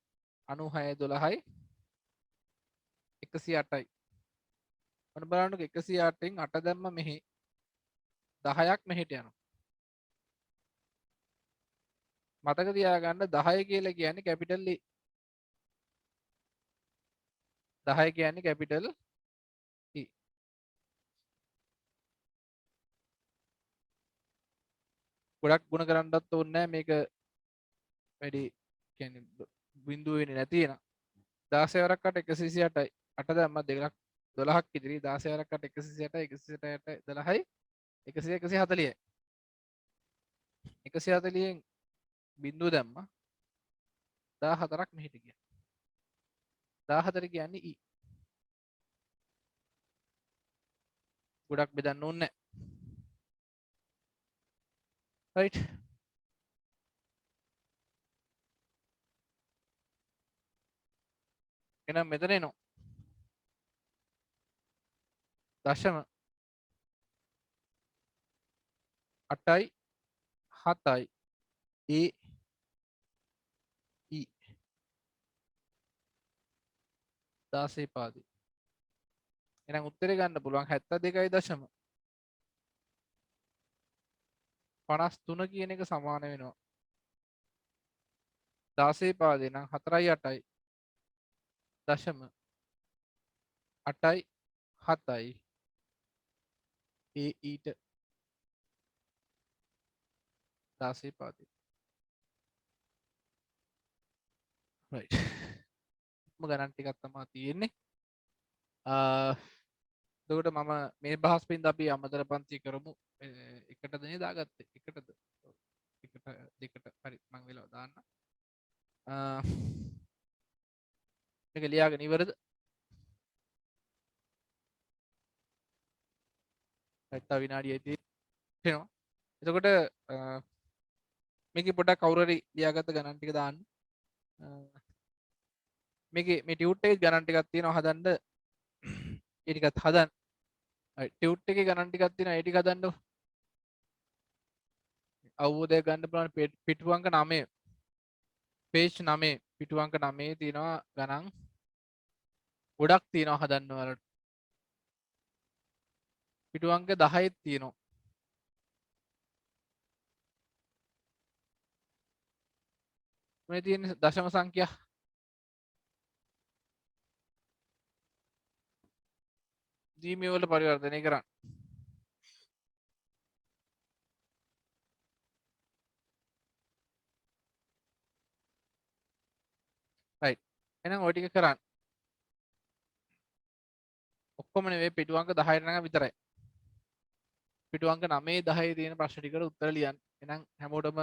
96යි 12යි 108යි. ඔන්න බලන්නකො 108න් 8 දැම්ම මෙහි 10ක් මෙහෙට යනවා. මතක තියාගන්න 10 කියලා කියන්නේ කැපිටල් E. 10 කියන්නේ කැපිටල් E. ගොඩක් ගුණ කරන්නත් ඕනේ නැහැ මේක වැඩි කියන්නේ බිඳුව වෙන්නේ නැති වෙන. 16 වරක් 8 128යි 8 දැම්ම 2ක් 12ක් ඉදිරි 16 වරක් 8 128යි 128යි 12යි 140යි 140න් බිඳුව දැම්මා 14ක් මෙහෙට ගියා. 14 කියන්නේ E. ගොඩක් බෙදන්න ඕනේ නැහැ. රයිට්. එහෙනම් මෙතන එනවා. දශම 8යි 7යි A E 16 පාදේ. එහෙනම් උත්තරේ ගන්න පුළුවන් 72යි දශම 53 කියන එක සමාන වෙනවා 16 පාදේ නම් 4යි 8යි දශම 8යි 7යි ඒ ඊට 16 පාදේ. රයිට්. ගණන් ටිකක් තමයි තියෙන්නේ. එතකොට මම මේ බහස් පින්ද අපි අමතර පන්ති කරමු. එකටද නේ දාගත්තේ? එකටද? එකට දෙකට හරි මම වෙලාව දාන්න. මේක ලියාගෙන ඉවරද? නැත්නම් විනාඩියයි තියෙනවා. එතකොට මේකේ පොඩක් කවුරු හරි ලියාගත්ත ගණන් ටික දාන්න. මේකේ මේ ටියුට් එකේ ගණන් ටිකක් තියෙනවා හදන්න. ඒ ටිකත් හදන්න. ටියුට් එකේ ගණන් ටිකක් තියෙනවා ඒ ටික හදන්න. අවබෝධය ගන්න පුළුවන් පිටු අංක 9 page 9 පිටු අංක 9 තියෙනවා ගණන් ගොඩක් තියෙනවා හදන්න වලට. පිටු අංක 10 තියෙනවා. මේ තියෙන දශම සංඛ්‍යා දීමේ වල පරිවර්තනය කරන්න. right එහෙනම් ඔය ටික කරන්න. ඔක්කොම නෙවෙයි පිටු අංක 10ට නම් විතරයි. පිටු අංක 9 10 තියෙන ප්‍රශ්න ටිකට උත්තර ලියන්න. එහෙනම් හැමෝටම